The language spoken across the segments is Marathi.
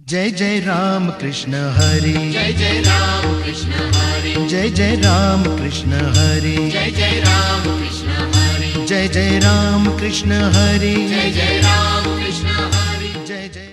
जय जय राम कृष्ण हरि, जय जय राम कृष्ण हरि, जय जय राम कृष्ण हरि, जय जय राम कृष्ण हरि, जय जय राम कृष्ण हरि, जय जय राम कृष्ण हरि, जय जय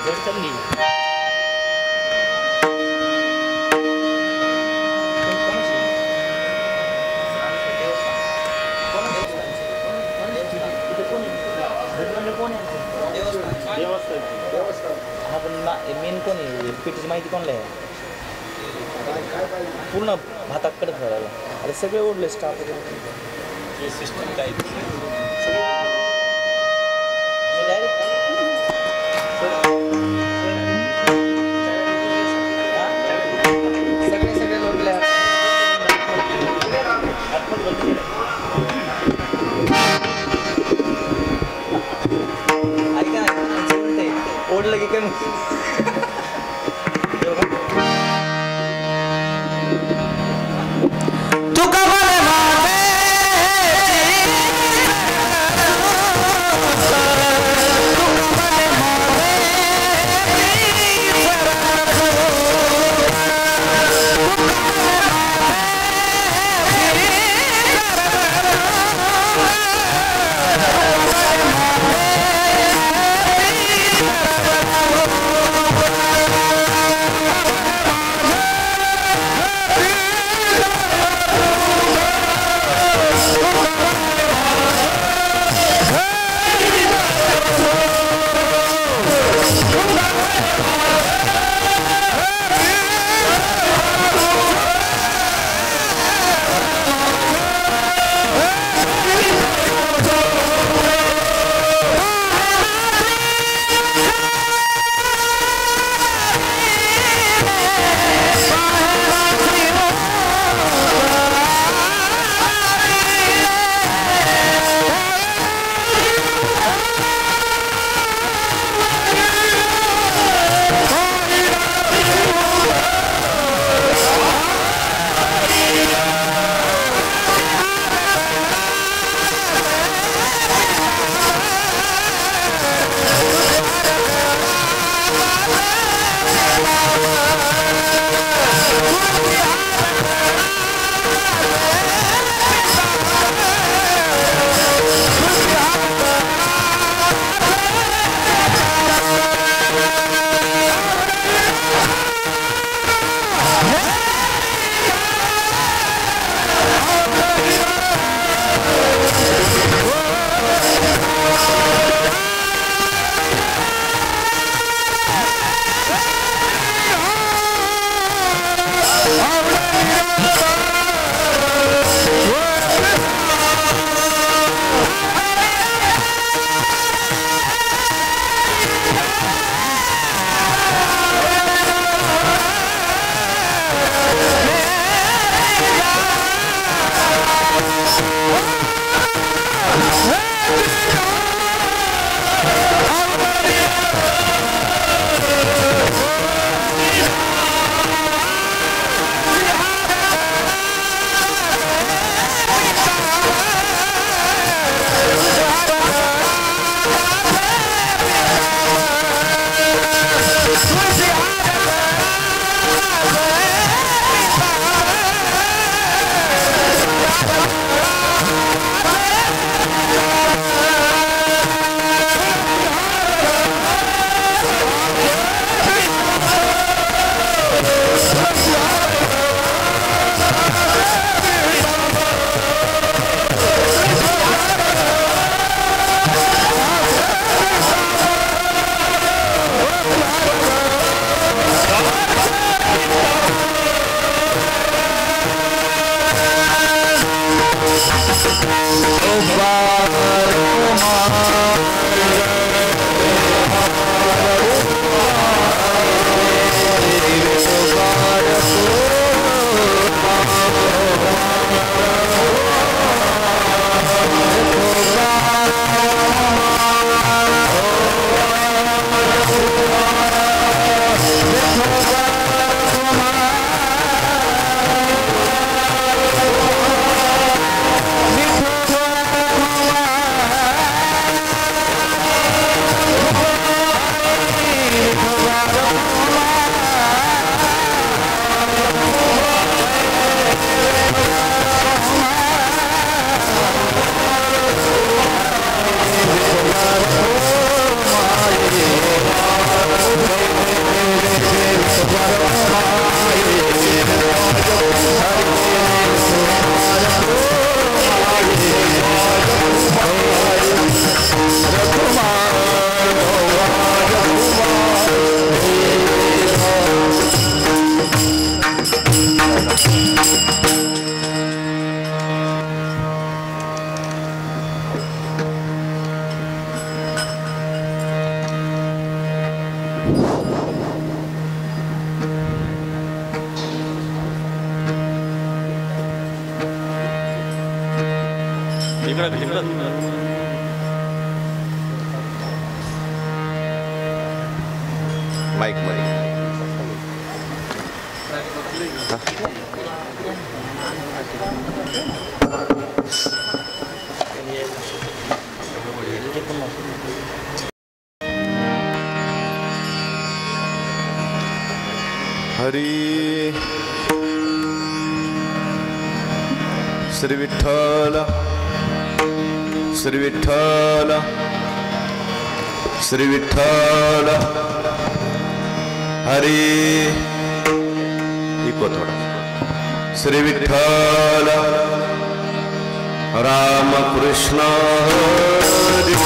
जड चालली हा पण मेन कोण आहे पेटीची माहिती कोणला आहे पूर्ण भाताकडे ठेवायला अरे सगळे ओढले स्टाफ सिस्टम काय सगळे ओढले ऐका ना ओढलं की काय mike mike Hari Shri Vitthal Shri Vitthal Shri Vitthal Hari echo थोड़ा श्री विठ्ठल राम कृष्ण हरी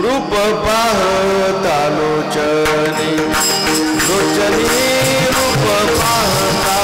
रूप पाहता लोचनी लोचनी रूप पाहता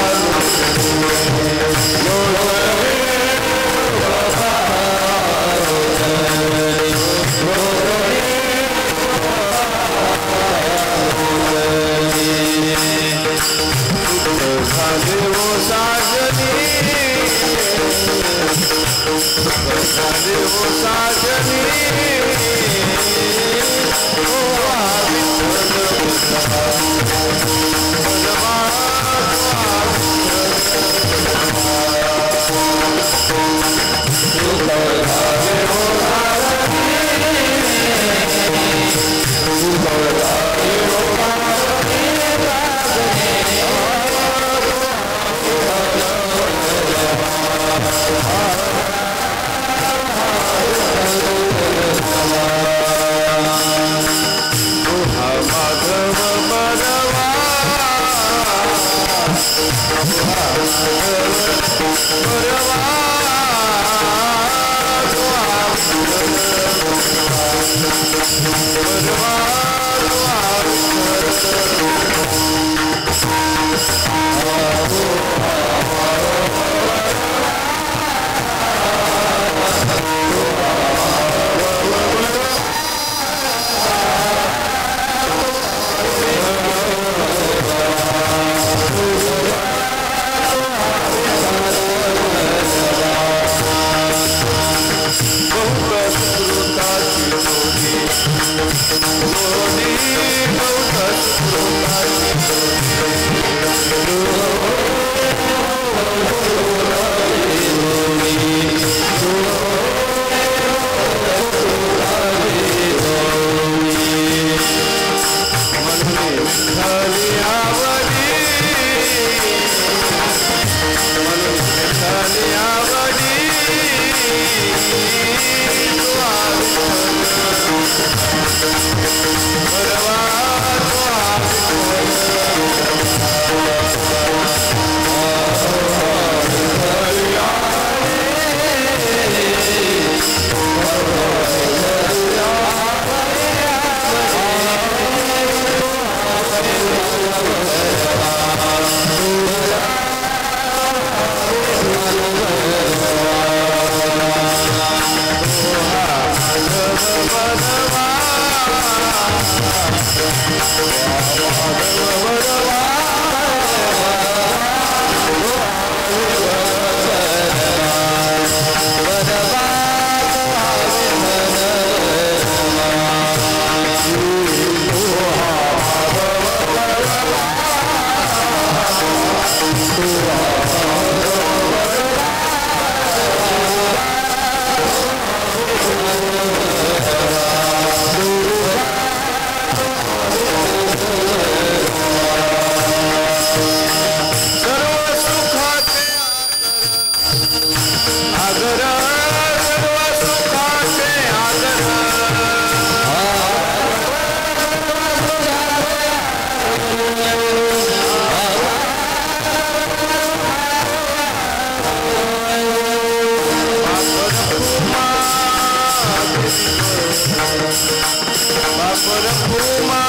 बापर भूमा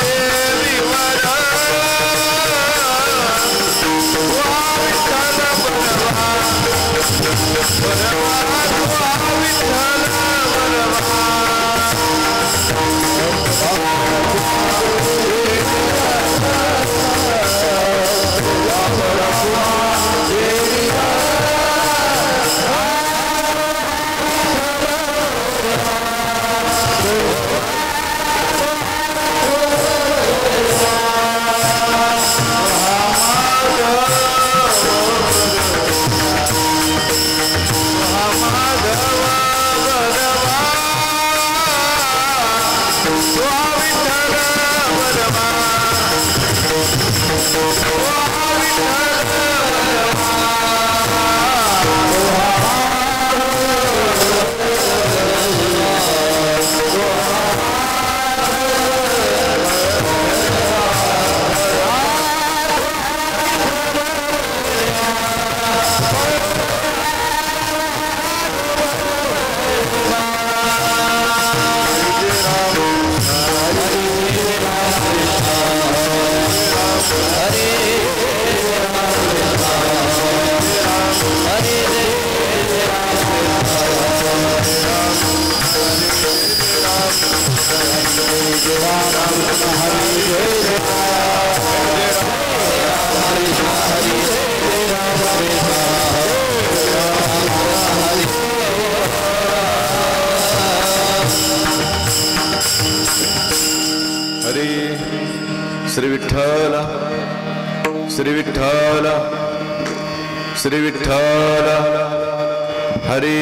देवी वरा विठ्ठल बरवा विठ्ठल बरवा श्री विठ्ठल श्री विठ्ठल श्री विठ्ठल हरी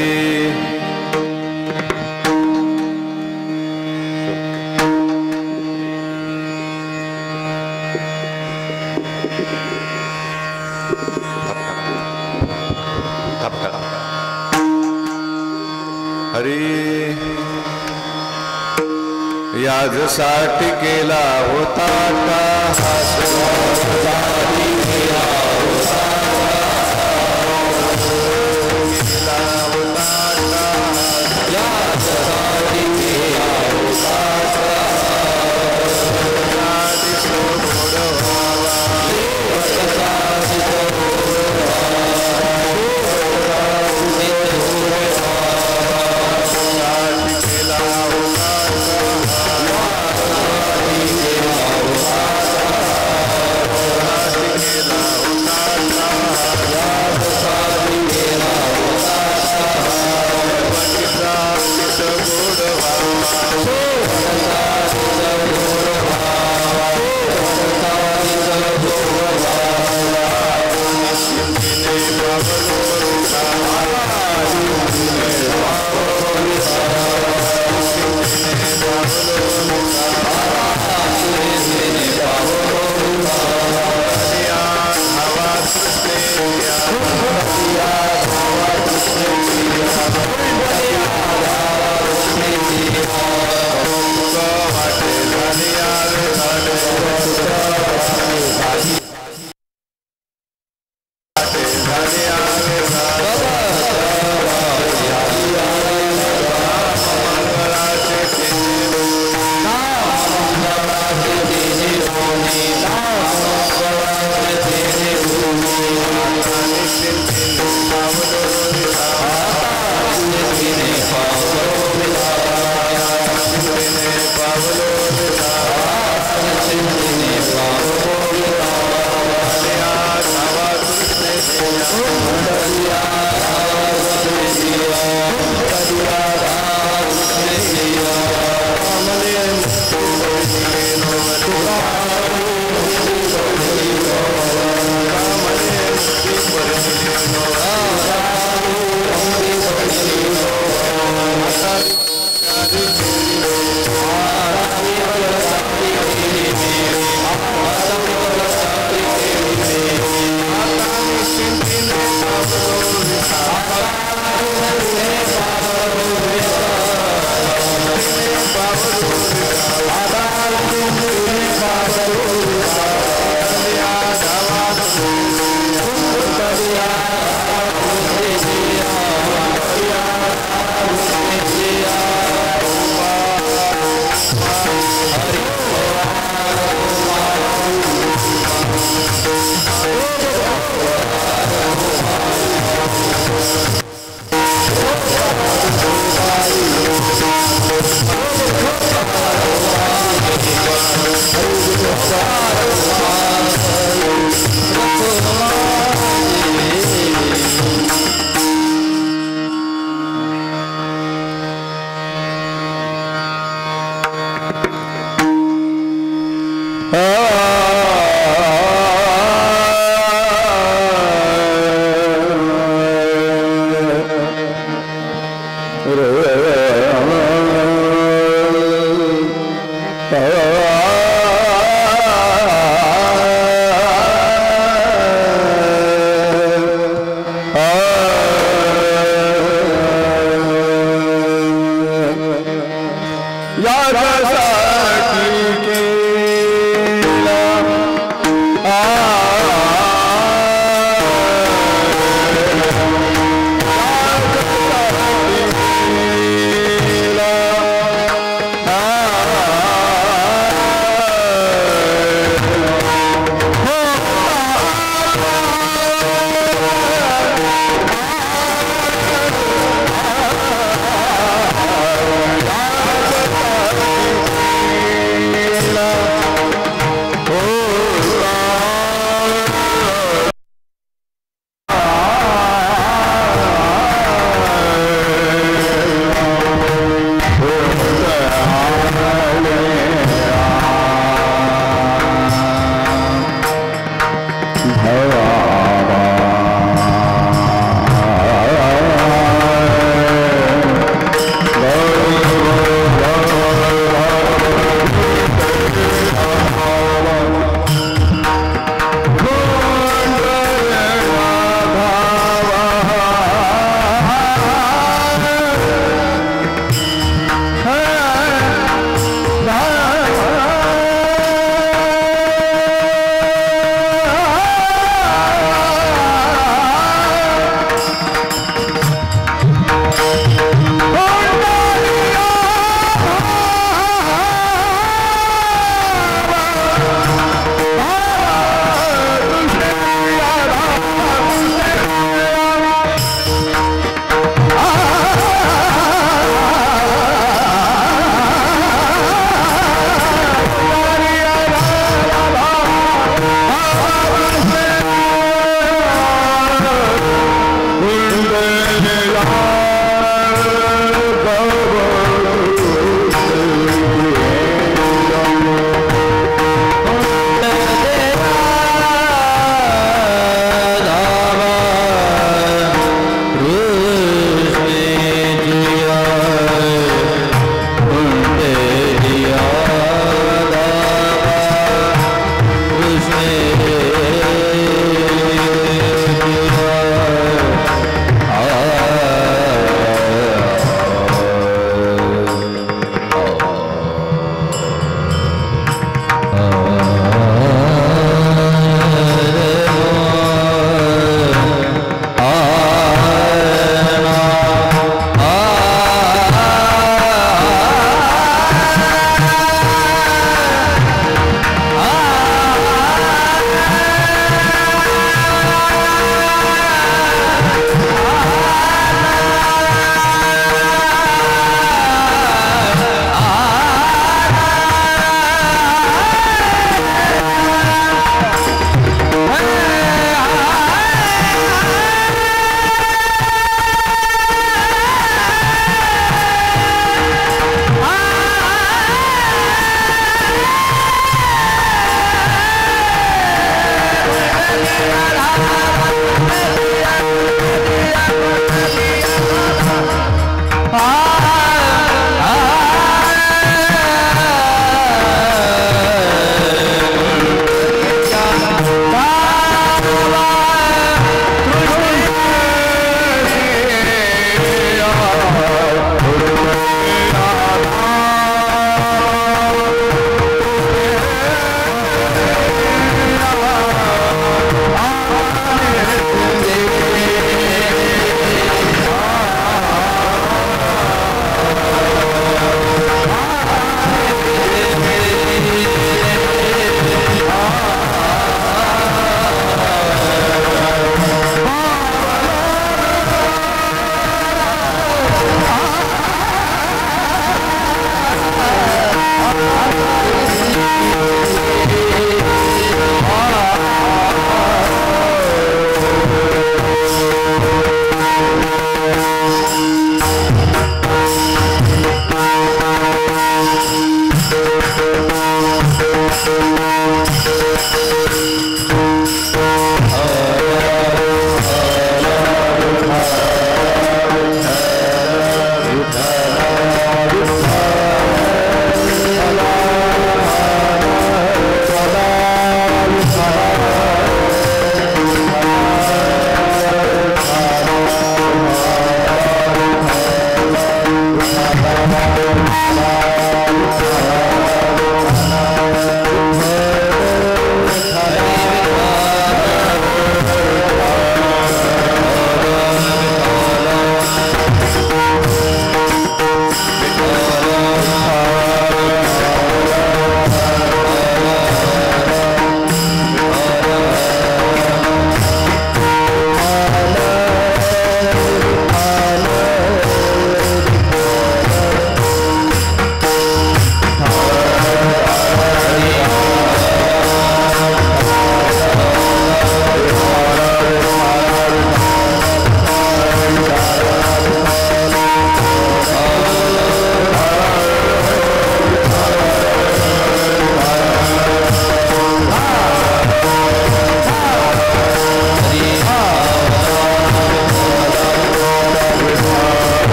याजसाठी केला होता यासाठी केला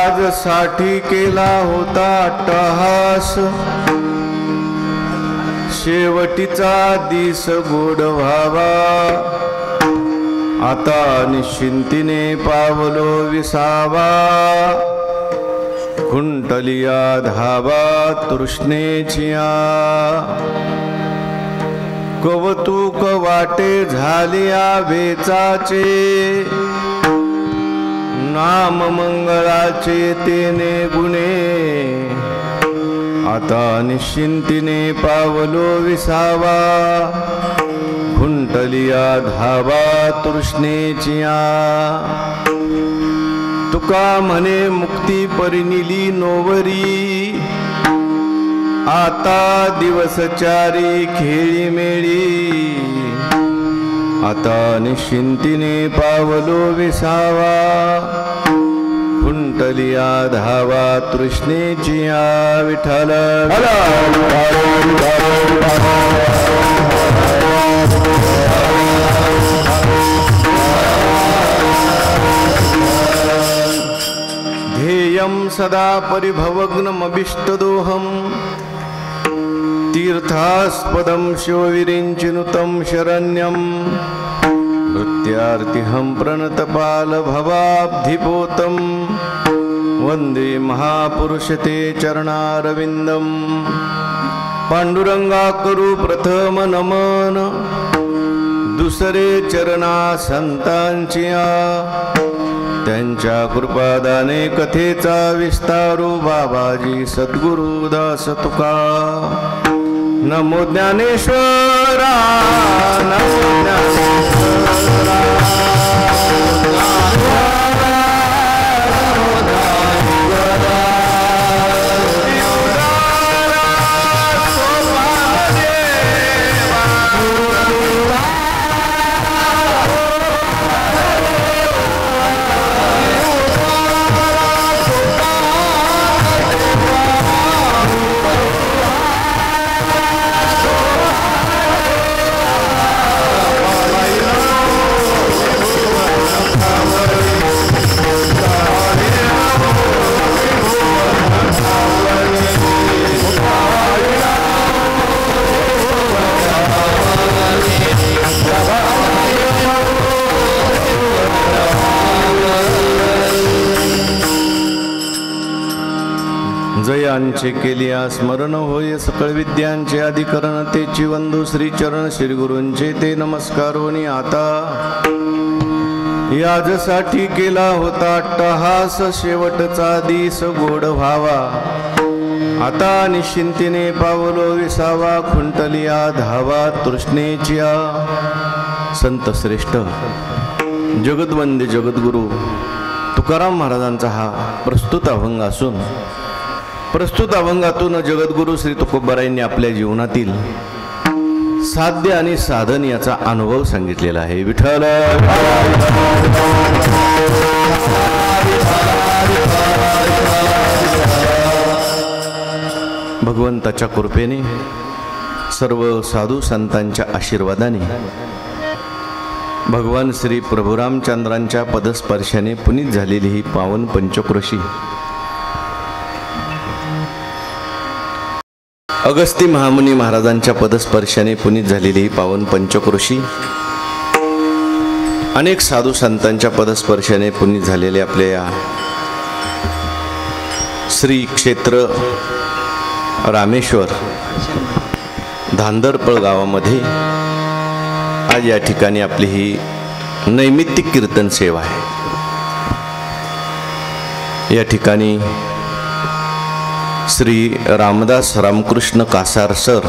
याजसाठी केला होता अट्टहास, शेवटीचा दिस गोड व्हावा, आता निश्चिंतीने पावलो विसावा, खुंटलिया धावा तृष्णेचिया, कौतुक वाटे झालिया वेचाचे, नाम मंगळाचे तेने गुणे, आता निश्चिंतीने पावलो विसावा, खुंटलिया धावा तृष्णेचिया, तुका म्हणे मुक्ती परिनिली नोवरी, आता दिवसचारी खेळी मेळी, आता निश्चिंतीने पावलो विसावा, खुंटलिया धावा तृष्णेचिया. विठ्ठल ध्येयं सदा परिभवग्नमभिष्टदोहं, तीर्थास्पदं शिवविरिञ्चिनुतं शरण्यं, नृत्यार्तिहं प्रणतपालभवाब्धिपोतं, वन्दे महापुरुषते चरणारविन्दं. पांडुरंगा करू प्रथम नमन, दुसरे चरणा संतांचिया, त्यांच्या कृपादाने कथेचा विस्तारू बाबाजी सद्गुरु दास तुका. नमो ज्ञानेश्वरा, नमो ज्ञानेश्वरा, जयांचे केलिया स्मरण होय सकळ विद्यांचे अधिकरण, तेची वंदू श्री चरण श्री गुरूंचे ते नमस्कारोनी. आता याजसाठी केला होता अट्टहास, शेवटचा दिस गोड व्हावा, आता निश्चिंतीने पावलो विसावा, खुंटलिया धावा तृष्णेचिया. संत श्रेष्ठ जगद्वंद्य जगद्गुरु तुकाराम महाराजांचा हा प्रस्तुत अभंग असून, प्रस्तुत अभंगातून जगद्गुरु श्री तुकोबारायांनी आपल्या जीवनातील साध्य आणि साधन याचा अनुभव सांगितलेला आहे. विठ्ठल भगवंताच्या कृपेने, सर्व साधू संतांच्या आशीर्वादाने, भगवान श्री प्रभुरामचंद्रांच्या पदस्पर्शाने पुनीत झालेली ही पावन पंचक्रोशी अगस्ती महामुनी महाराजांच्या पदस्पर्शाने पुनीत झालेली ही पावन पंचक्रोशी, अनेक साधू संतांच्या पदस्पर्शाने पुनीत झालेले आपल्या या श्री क्षेत्र रामेश्वर धांदरपळ गावामध्ये आज या ठिकाणी आपली ही नैमित्तिक कीर्तन सेवा आहे. या ठिकाणी श्री रामदास रामकृष्ण कासार सर,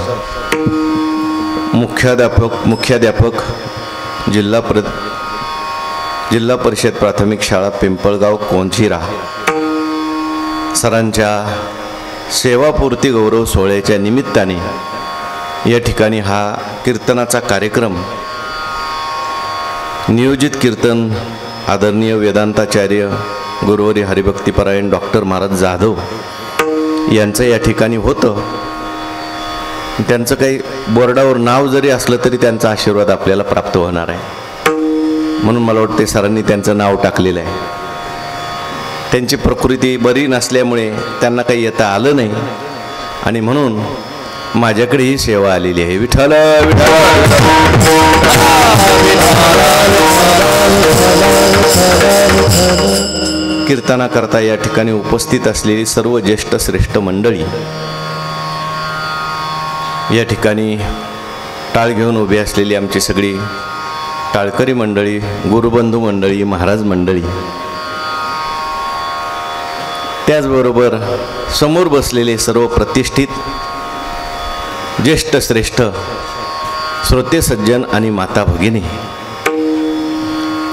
मुख्याध्यापक जिल्हा परिषद प्राथमिक शाळा पिंपळगाव कोंझिरा, सरांच्या सेवापूर्ती गौरव सोहळ्याच्या निमित्ताने या ठिकाणी हा कीर्तनाचा कार्यक्रम, नियोजित कीर्तन आदरणीय वेदांताचार्य गुरुवारी हरिभक्तीपरायण डॉक्टर महाराज जाधव यांचं या ठिकाणी होतं. त्यांचं काही बोर्डावर नाव जरी असलं तरी त्यांचा आशीर्वाद आपल्याला प्राप्त होणार आहे, म्हणून मला वाटते सरांनी त्यांचं नाव टाकलेलं आहे. त्यांची प्रकृती बरी नसल्यामुळे त्यांना काही येता आलं नाही आणि म्हणून माझ्याकडे ही सेवा आलेली आहे. विठ्ठल कीर्तनाकरता या ठिकाणी उपस्थित असलेली सर्व ज्येष्ठ श्रेष्ठ मंडळी, या ठिकाणी टाळ घेऊन उभी असलेली आमची सगळी टाळकरी मंडळी, गुरुबंधू मंडळी, महाराज मंडळी, त्याचबरोबर समोर बसलेले सर्व प्रतिष्ठित ज्येष्ठ श्रेष्ठ श्रोते सज्जन आणि माता भगिनी,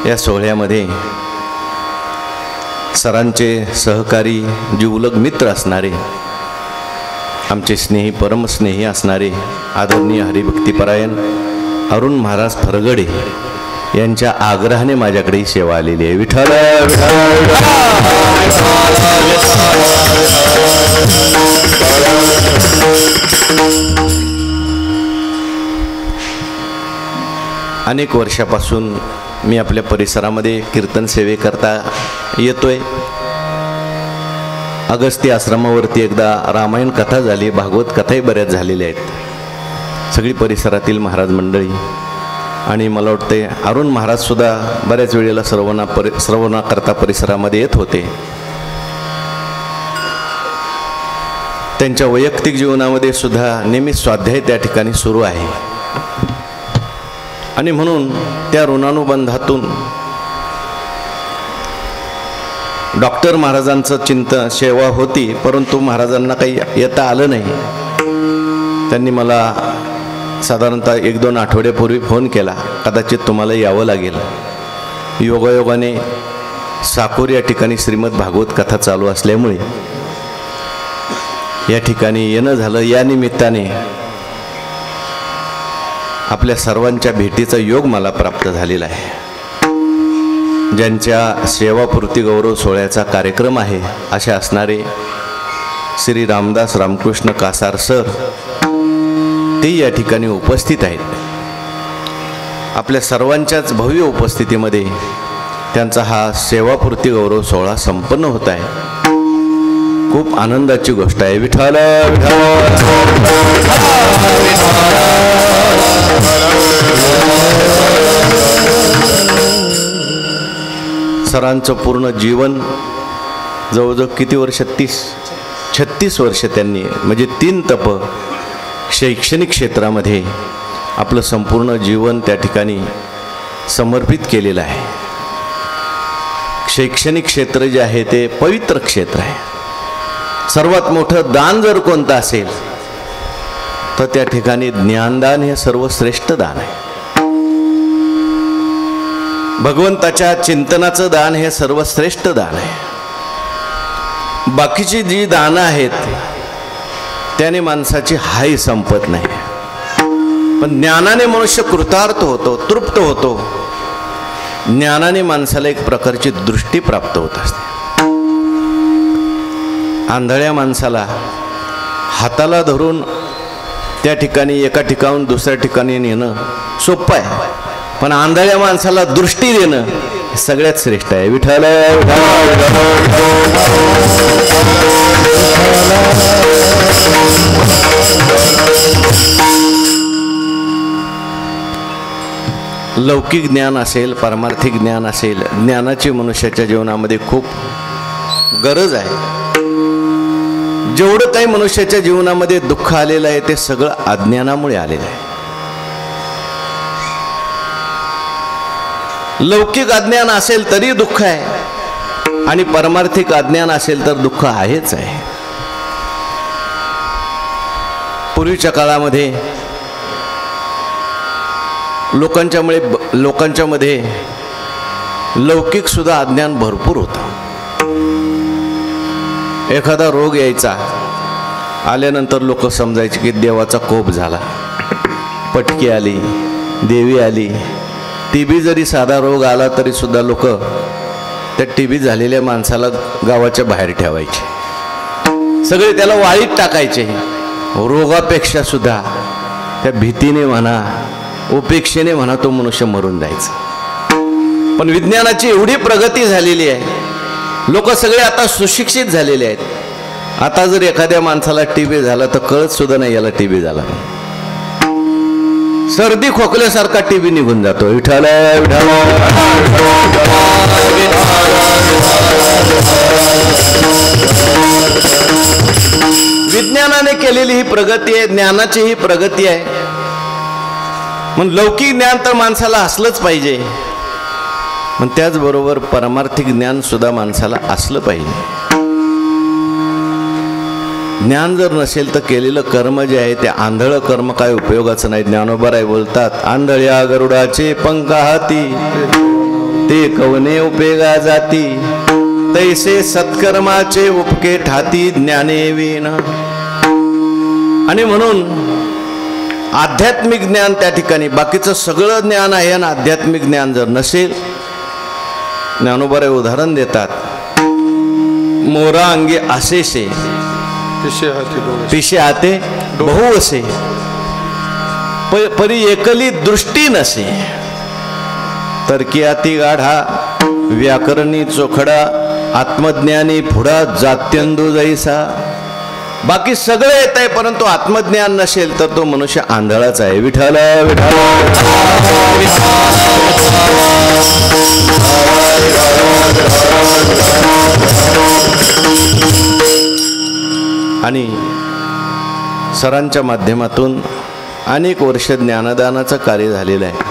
या सोहळ्यामध्ये सरांचे सहकारी जिवलग मित्र असणारे, आमचे स्नेही परमस्नेही असणारे आदरणीय हरिभक्तीपरायण अरुण महाराज फरगडे यांच्या आग्रहाने माझ्याकडे ही सेवा आलेली आहे. विठ्ठल अनेक वर्षापासून मी आपल्या परिसरामध्ये कीर्तन सेवेकरता येतोय. अगस्ती आश्रमावरती एकदा रामायण कथा झाली, भागवत कथाही बऱ्याच झालेल्या आहेत. सगळी परिसरातील महाराज मंडळी आणि मला वाटते अरुण महाराजसुद्धा बऱ्याच वेळेला श्रवणाकरता परिसरामध्ये येत होते. त्यांच्या वैयक्तिक जीवनामध्ये सुद्धा नेहमी स्वाध्याय त्या ठिकाणी सुरू आहे आणि म्हणून त्या ऋणानुबंधातून डॉक्टर महाराजांचं चिंतन सेवा होती, परंतु महाराजांना काही येता आलं नाही. त्यांनी मला साधारणतः 1-2 आठवड्यापूर्वी फोन केला, कदाचित तुम्हाला यावं लागेल. योगायोगाने साकोर या ठिकाणी श्रीमद भागवत कथा चालू असल्यामुळे या ठिकाणी येणं झालं. या निमित्ताने आपल्या सर्वांच्या भेटीचा योग मला प्राप्त झालेला आहे. ज्यांच्या सेवापूर्ती गौरव सोहळ्याचा कार्यक्रम आहे असे असणारे श्री रामदास रामकृष्ण कासार सर, ते या ठिकाणी उपस्थित आहेत. आपल्या सर्वांच्याच भव्य उपस्थितीमध्ये त्यांचा हा सेवापूर्ती गौरव सोहळा संपन्न होत आहे. खूप आनंदाची गोष्ट आहे. विठ्ठल सरांचं पूर्ण जीवन जवळजवळ किती वर्ष, 36 वर्ष त्यांनी, म्हणजे 3 तप शैक्षणिक क्षेत्रामध्ये आपलं संपूर्ण जीवन त्या ठिकाणी समर्पित केलेलं आहे. शैक्षणिक क्षेत्र जे आहे ते पवित्र क्षेत्र आहे. सर्वात मोठं दान जर कोणतं असेल तर त्या ठिकाणी ज्ञानदान हे सर्वश्रेष्ठ दान आहे. भगवंताच्या चिंतनाचं दान हे सर्वश्रेष्ठ दान आहे. बाकीची जी दानं आहेत त्याने माणसाची हाय संपत नाही, पण ज्ञानाने मनुष्य कृतार्थ होतो, तृप्त होतो. ज्ञानाने माणसाला एक प्रकारची दृष्टी प्राप्त होत असते. आंधळ्या माणसाला हाताला धरून त्या ठिकाणी एका ठिकाणून दुसऱ्या ठिकाणी नेणं सोपं आहे, पण आंधळ्या माणसाला दृष्टी देणं सगळ्यात श्रेष्ठ आहे. विठ्ठल लौकिक ज्ञान असेल, पारमार्थिक ज्ञान असेल, ज्ञानाची मनुष्याच्या जीवनामध्ये खूप गरज आहे. जेवढं काही मनुष्याच्या जीवनामध्ये दुःख आलेलं आहे ते सगळं अज्ञानामुळे आलेलं आहे. लौकिक अज्ञान असेल तरी दुःख आहे आणि पारमार्थिक अज्ञान असेल तर दुःख आहेच आहे. पूर्वीच्या काळामध्ये लोकांच्यामध्ये लौकिक सुद्धा अज्ञान भरपूर होतं. एखादा रोग यायचा, आल्यानंतर लोक समजायचे की देवाचा कोप झाला, पटकी आली, देवी आली. टीबी जरी साधा रोग आला तरी सुद्धा लोक त्या टीबी झालेल्या माणसाला गावाच्या बाहेर ठेवायचे, सगळे त्याला वाळीत टाकायचे. रोगापेक्षा सुद्धा त्या भीतीने म्हणा, उपेक्षेने म्हणा, तो मनुष्य मरून जायचा. पण विज्ञानाची एवढी प्रगती झालेली आहे लोक सगळे आता सुशिक्षित झालेले आहेत. आता जर एखाद्या माणसाला टीबी झाला तर कळत सुद्धा नाही याला टीबी झाला. सर्दी खोकल्यासारखा टीबी निघून जातो. विठ्ठल विज्ञानाने केलेली ही प्रगती आहे, ज्ञानाची ही प्रगती आहे. मग लौकिक ज्ञान तर माणसाला असलंच पाहिजे, पण त्याचबरोबर परमार्थिक ज्ञान सुद्धा माणसाला असलं पाहिजे. ज्ञान जर नसेल तर केलेलं कर्म जे आहे ते आंधळ कर्म काय उपयोगाचं नाही. ज्ञानोबाराय बोलतात, आंधळ्या गरुडाचे पंख हाती ते कवने उपयोगा जाती, तैसे सत्कर्माचे उपके ठाती ज्ञाने विन. आणि म्हणून आध्यात्मिक ज्ञान त्या ठिकाणी, बाकीचं सगळं ज्ञान आहे आणि आध्यात्मिक ज्ञान जर नसेल, ज्ञानोबाराय उदाहरण देतात, मोरा अंगे आशेसे पिशे हाते बहु असे, परी एकली दृष्टी नसे, तरकियाती गाढा व्याकरणी चोखडा, आत्मज्ञानी पुढा जात्यंदू जैसा. बाकी सगळं येत आहे, परंतु आत्मज्ञान नसेल तर तो मनुष्य आंधळाच आहे. विठ्ठल विठ्ठल. आणि सरांच्या माध्यमातून अनेक वर्ष ज्ञानदानाचं कार्य झालेलं आहे.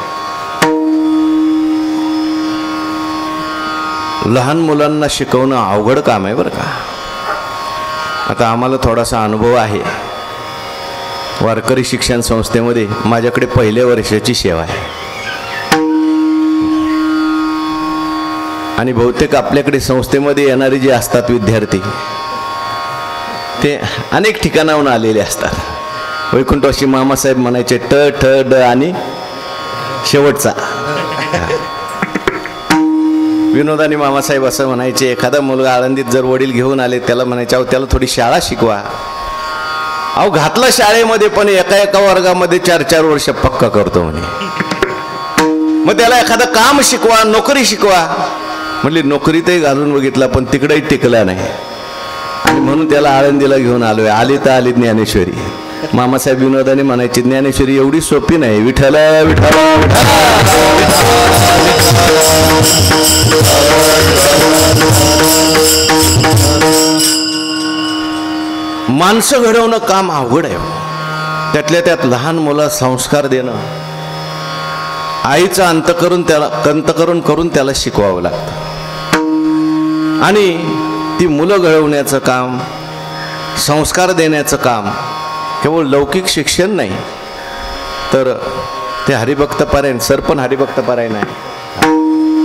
लहान मुलांना शिकवणं अवघड काम आहे बरं का. आता आम्हाला थोडासा अनुभव आहे. वारकरी शिक्षण संस्थेमध्ये माझ्याकडे पहिल्या वर्षाची सेवा आहे आणि बहुतेक आपल्याकडे संस्थेमध्ये येणारे जे असतात विद्यार्थी ते अनेक ठिकाणाहून आलेले असतात. वैकुंठवासी मामासाहेब म्हणायचे ट ठ ड आणि शेवटचा. विनोदानी मामासाहेब असं म्हणायचे, एखादा मुलगा आळंदीत जर वडील घेऊन आले त्याला म्हणायचे, अहो त्याला थोडी शाळा शिकवा. अहो घातलं शाळेमध्ये पण एका वर्गामध्ये 4-4 वर्ष पक्का करतो म्हणे. मग त्याला एखादं काम शिकवा, नोकरी शिकवा. म्हणली नोकरीतही घालून बघितला पण तिकडेही टिकला नाही आणि म्हणून त्याला आळंदीला घेऊन आलोय. आली तर आली ज्ञानेश्वरी. मामासाहेब विनोदाने म्हणायची, ज्ञानेश्वरी एवढी सोपी नाही. विठ्ठल विठ्ठल. माणसं घडवणं काम अवघड आहे. त्यातल्या त्यात लहान मुला संस्कार देणं, आईचं अंतकरण करून त्याला शिकवावं लागतं. आणि ती मुलं घडवण्याचं काम, संस्कार देण्याचं काम केवळ लौकिक शिक्षण नाही, तर ते हरिभक्त पारायण, सर पण हरिभक्त पारायण आहे.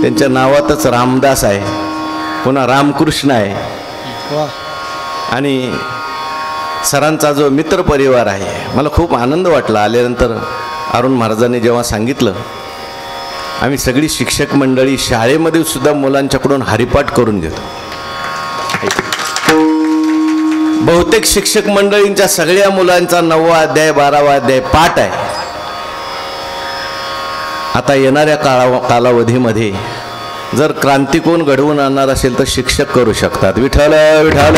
त्यांच्या नावातच रामदास आहे, पुन्हा रामकृष्ण आहे. आणि सरांचा जो मित्र परिवार आहे, मला खूप आनंद वाटला आल्यानंतर. अरुण महाराजांनी जेव्हा सांगितलं, आम्ही सगळी शिक्षक मंडळी शाळेमध्ये सुद्धा मुलांच्याकडून हरिपाठ करून घेतो. बहुतेक शिक्षक मंडळींच्या सगळ्या मुलांचा 9वा अध्याय 12वा अध्याय पाठ आहे. आता येणाऱ्या कालावधीमध्ये जर क्रांती कोण घडवून आणणार असेल तर शिक्षक करू शकतात. विठ्ठल विठ्ठल.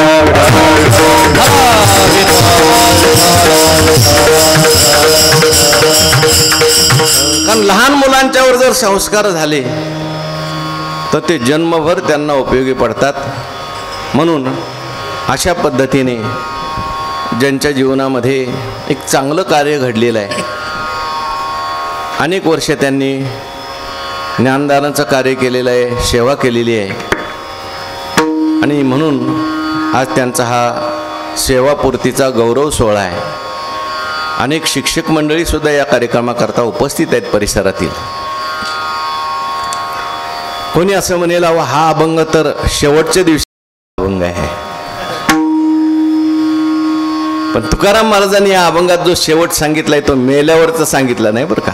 कारण लहान मुलांच्यावर जर संस्कार झाले तर ते जन्मभर त्यांना उपयोगी पडतात. म्हणून अशा पद्धतीने ज्यांच्या जीवनामध्ये एक चांगलं कार्य घडलेलं आहे, अनेक वर्ष त्यांनी ज्ञानदानाचं कार्य केलेलं आहे, सेवा केलेली आहे. आणि म्हणून आज त्यांचा हा सेवापूर्तीचा गौरव सोहळा आहे. अनेक शिक्षक मंडळीसुद्धा या कार्यक्रमाकरता उपस्थित आहेत परिसरातील. कोणी असं म्हणेल, हा अभंग तर शेवटच्या दिवशी अभंग आहे. पण तुकाराम महाराजांनी या अभंगात जो शेवट सांगितलाय तो मेल्यावरचा सांगितला नाही बरं का.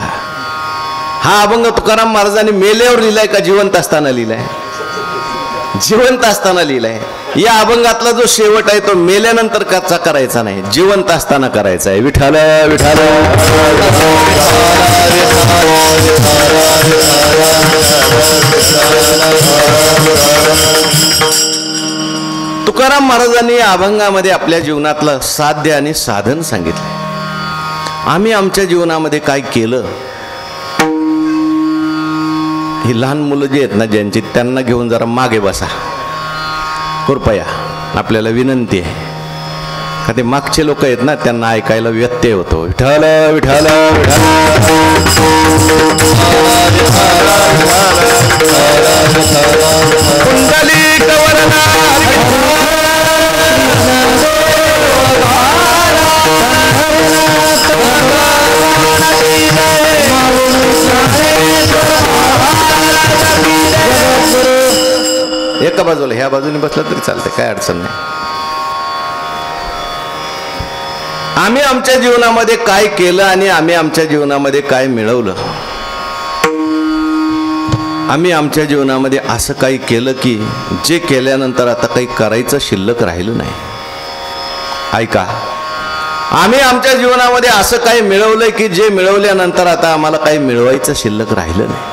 हा अभंग तुकाराम महाराजांनी मेल्यावर लिहिलाय का जिवंत असताना लिहिलाय? जिवंत असताना लिहिलाय. या अभंगातला जो शेवट आहे तो मेल्यानंतर कसा करायचा नाही, जिवंत असताना करायचा आहे. विठ्ठल विठ्ठल. तुकाराम महाराजांनी या अभंगामध्ये आपल्या जीवनातलं साध्य आणि साधन सांगितलं. आम्ही आमच्या जीवनामध्ये काय केलं, ही लहान मुलं जी आहेत ना ज्यांची, त्यांना घेऊन जरा मागे बसा कृपया, आपल्याला विनंती आहे. का ते मागचे लोक आहेत ना त्यांना ऐकायला व्यत्यय होतो. विठ्ठल विठ्ठल कुंडलिक वरना एका बाजूला, ह्या बाजूने बसलं तरी चालतंय, काय अडचण नाही. आम्ही आमच्या जीवनामध्ये काय केलं आणि आम्ही आमच्या जीवनामध्ये काय मिळवलं. आम्ही आमच्या जीवनामध्ये असं काही केलं की जे केल्यानंतर आता काही करायचं शिल्लक राहिलं नाही. ऐका, आम्ही आमच्या जीवनामध्ये असं काही मिळवलंय की जे मिळवल्यानंतर आता आम्हाला काही मिळवायचं शिल्लक राहिलं नाही.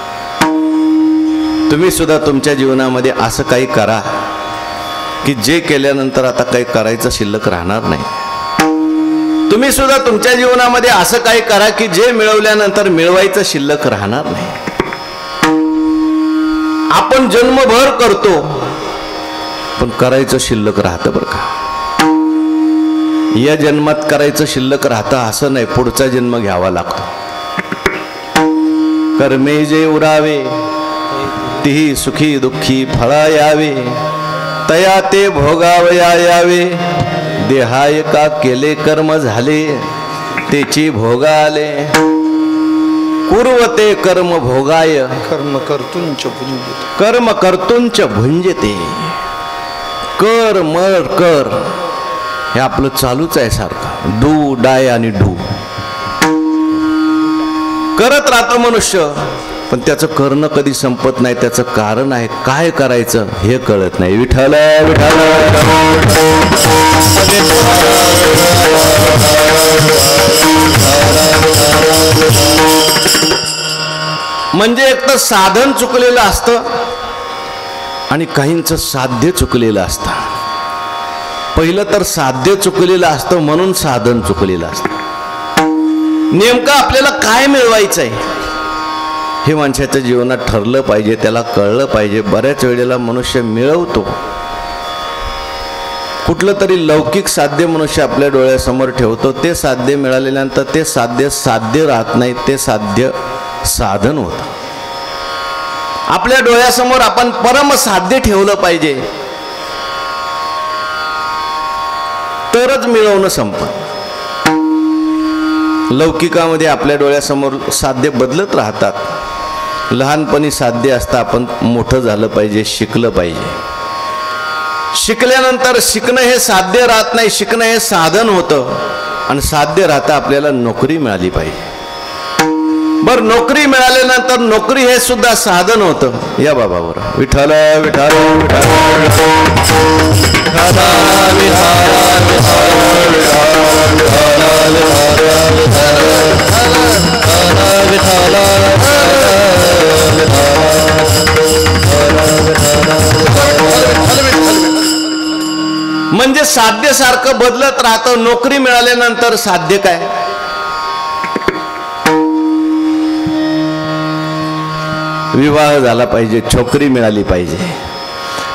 तुम्ही सुद्धा तुमच्या जीवनामध्ये असं काही करा की जे केल्यानंतर आता काही करायचं शिल्लक राहणार नाही. तुम्ही सुद्धा तुमच्या जीवनामध्ये असं काही करा की जे मिळवल्यानंतर मिळवायचं शिल्लक राहणार नाही. आपण जन्मभर करतो पण करायचं शिल्लक राहतं बरं का. या जन्मात करायचं शिल्लक राहतं असं नाही, पुढचा जन्म घ्यावा लागतो. कर्मे जे उरावे तीही सुखी दुःखी फळा यावे, तया ते भोगावया यावे. देहाय का केले कर्म झाले तेची भोगा आले. पूर्वते कर्म भोगाय कर्म कर्तुंच भुंजते. कर्म कर्तुंच भुंजते. कर मर कर हे आपलं चालूच आहे सारखं. डू डाय आणि डू करत राहतो मनुष्य, पण त्याचं करणं कधी संपत नाही. त्याचं कारण आहे काय करायचं हे कळत नाही. विठ्ठल विठ्ठल म्हणजे एक तर साधन चुकलेलं असतं आणि काहींचं साध्य चुकलेलं असतं. पहिलं तर साध्य चुकलेलं असतं म्हणून साधन चुकलेलं असतं. नेमकं आपल्याला काय मिळवायचं आहे हे माणसाच्या जीवनात ठरलं पाहिजे, त्याला कळलं पाहिजे. बऱ्याच वेळेला मनुष्य मिळवतो कुठलं तरी लौकिक साध्य मनुष्य आपल्या डोळ्यासमोर ठेवतो. ते साध्य मिळाल्यानंतर ते साध्य साध्य राहत नाही, ते साध्य साधन होतं. आपल्या डोळ्यासमोर आपण परम साध्य ठेवलं पाहिजे तरच मिळवणं संपत. लौकिकामध्ये आपल्या डोळ्यासमोर साध्य बदलत राहतात. लहानपणी साध्य असतं आपण मोठं झालं पाहिजे, शिकलं पाहिजे. शिकल्यानंतर शिकणं हे साध्य राहत नाही, शिकणं हे साधन होतं. आणि साध्य राहता आपल्याला नोकरी मिळाली पाहिजे. बरं, नोकरी मिळाल्यानंतर नोकरी हे सुद्धा साधन होतं. या बाबावर विठ्ठल विठ्ठल म्हणजे साध्य सारखं बदलत राहतं. नोकरी मिळाल्यानंतर साध्य काय? विवाह झाला पाहिजे, छोकरी मिळाली पाहिजे.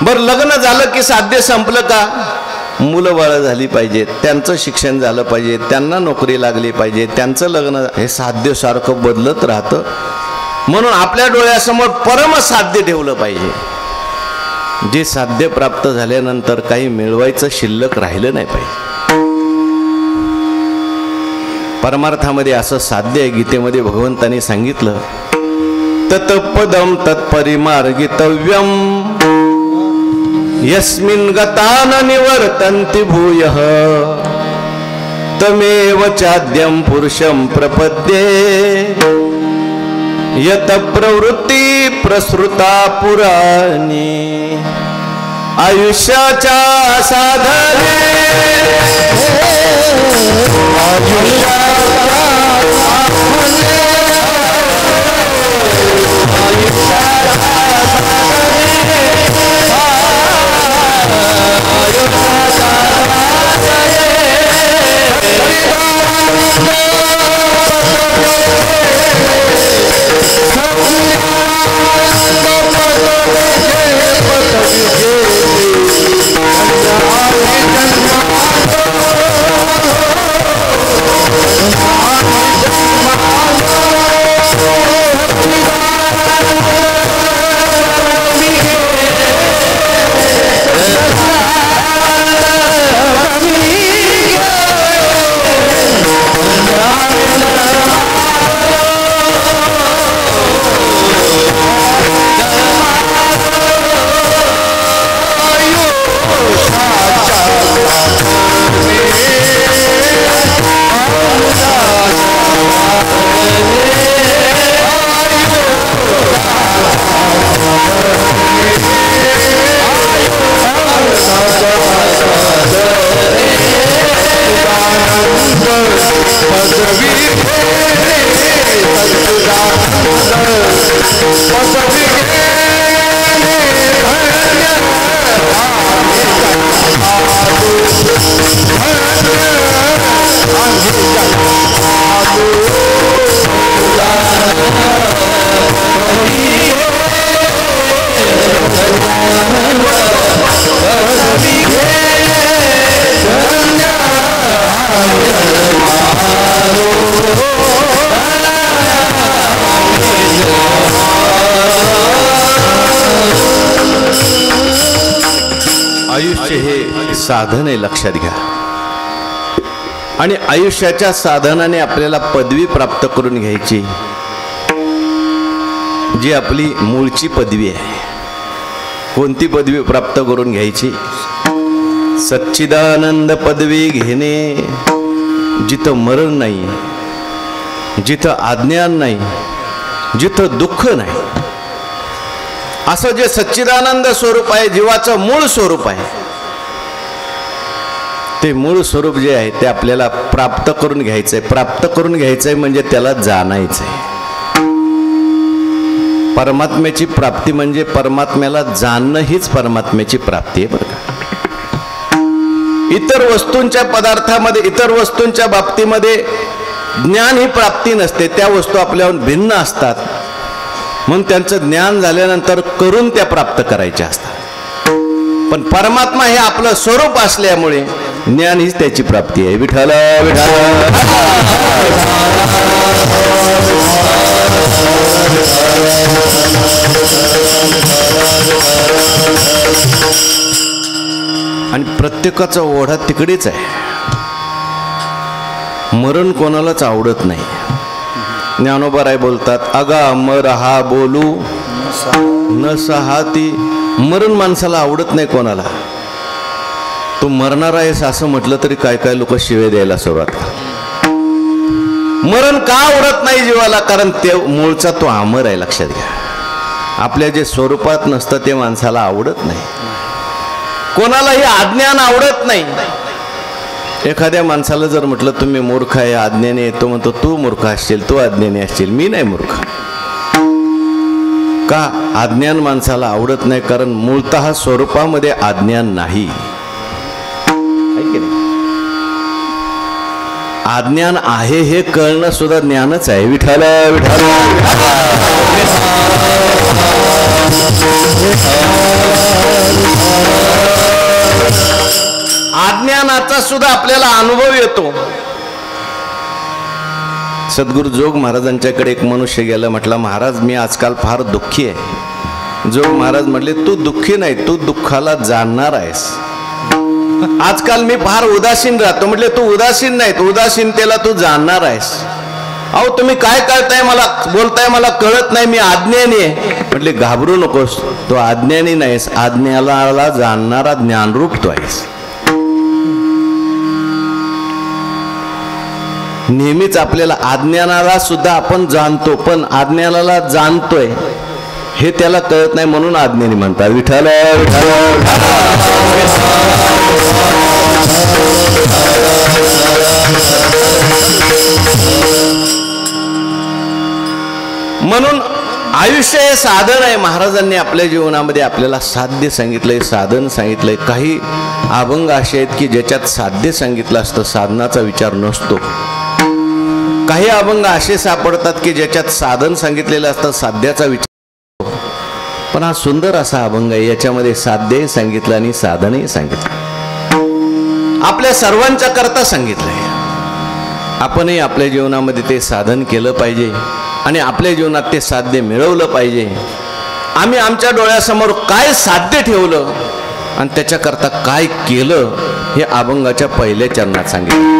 बरं, लग्न झालं की साध्य संपलं का? मुलं बाळ झाली पाहिजेत, त्यांचं शिक्षण झालं पाहिजे, त्यांना नोकरी लागली पाहिजे, त्यांचं लग्न. हे साध्य सारखं बदलत राहतं. म्हणून आपल्या डोळ्यासमोर परम साध्य ठेवलं पाहिजे. जे साध्य प्राप्त झाल्यानंतर काही मिळवायचं शिल्लक राहिलं नाही पाहिजे. परमार्थामध्ये असं साध्य आहे. गीतेमध्ये भगवंतांनी सांगितलं, तत्पदम तत्परिमार्गितव्यम यस्मिन् गता न निवर्तन्ति भूयः तमेव चाद्यं पुरुषं प्रपद्ये यत प्रवृत्ती प्रसृता पुराणी. आयुष्याच्या साधने साधन आहे, लक्षात घ्या. आणि आयुष्याच्या साधनाने आपल्याला पदवी प्राप्त करून घ्यायची, जी आपली मूळची पदवी आहे. कोणती पदवी प्राप्त करून घ्यायची? सच्चिदानंद पदवी घेणे, जिथं मरण नाही, जिथं अज्ञान नाही, जिथं दुःख नाही. असं जे सच्चिदानंद स्वरूप आहे, जीवाचं मूळ स्वरूप आहे, ते मूळ स्वरूप जे आहे ते आपल्याला प्राप्त करून घ्यायचंय. प्राप्त करून घ्यायचंय म्हणजे त्याला जाणायचंय. परमात्म्याची प्राप्ती म्हणजे परमात्म्याला जाणणं हीच परमात्म्याची प्राप्ती आहे बरं का. इतर वस्तूंच्या पदार्थामध्ये, इतर वस्तूंच्या बाबतीमध्ये ज्ञान ही प्राप्ती नसते. त्या वस्तू आपल्याहून भिन्न असतात, म्हणून त्यांचं ज्ञान झाल्यानंतर करून त्या प्राप्त करायच्या असतात. पण परमात्मा हे आपलं स्वरूप असल्यामुळे ज्ञान हीच त्याची प्राप्ती आहे. विठ्ठल आणि प्रत्येकाचा ओढा तिकडेच आहे. मरण कोणालाच आवडत नाही. ज्ञानोबाराय बोलतात, अगा मर हा बोलू न सहाती. मरण माणसाला आवडत नाही कोणाला. तू मरणार आहेस असं म्हटलं तरी काय काय लोक शिवे द्यायला सुरुवात करतात. मरण का आवडत नाही जीवाला? कारण ते मूळचा तो अमर आहे. लक्षात घ्या, आपल्या जे स्वरूपात नसतं ते माणसाला आवडत नाही. कोणालाही अज्ञान आवडत नाही. एखाद्या माणसाला जर म्हटलं तुम्ही मूर्ख आहे, अज्ञानी आहे, तो म्हणतो तू मूर्ख असशील, तू अज्ञानी असशील, मी नाही मूर्ख. का? अज्ञान माणसाला आवडत नाही, कारण मूळतः स्वरूपामध्ये अज्ञान नाही. अज्ञान आहे हे कळणं सुद्धा ज्ञानच आहे. विठ्ठल विठ्ठल. अज्ञानाचा सुद्धा आपल्याला अनुभव येतो. सद्गुरू जोग महाराजांच्याकडे एक मनुष्य गेला, म्हटला महाराज मी आजकाल फार दुःखी आहे. जोग महाराज म्हटले तू दुःखी नाही, तू दुःखाला जाणणार आहेस. आजकाल मी फार उदासीन राहतो. म्हटले तू उदासीन नाही, तू उदासीनतेला तू जाणणार आहेस. अहो तुम्ही काय कळताय मला, बोलताय मला कळत नाही, मी अज्ञानी आहे. म्हटले घाबरू नकोस, तू अज्ञानी नाहीस, अज्ञानाला जाणणारा ज्ञानरूप तू आहेस. नेहमीच आपल्याला अज्ञानाला सुद्धा आपण जाणतो, पण अज्ञानाला जाणतोय हे त्याला कळत नाही, म्हणून अज्ञानी म्हणतात. विठ्ठल म्हणून आयुष्य हे साधन आहे. महाराजांनी आपल्या जीवनामध्ये आपल्याला साध्य सांगितलंय, साधन सांगितलंय. काही अभंग असे आहेत की ज्याच्यात साध्य सांगितलं असतं, साधनाचा विचार नसतो. काही अभंग असे सापडतात की ज्याच्यात साधन सांगितलेलं असतं, साध्याचा विचार. पण हा सुंदर असा अभंग आहे, याच्यामध्ये साध्यही सांगितलं आणि साधनही सांगितलं. आपल्या सर्वांच्या करता सांगितलंय. आपणही आपल्या जीवनामध्ये ते साधन केलं पाहिजे आणि आपल्या जीवनात ते साध्य मिळवलं पाहिजे. आम्ही आमच्या डोळ्यासमोर काय साध्य ठेवलं आणि त्याच्याकरता काय केलं हे अभंगाच्या पहिल्या चरणात सांगितलं.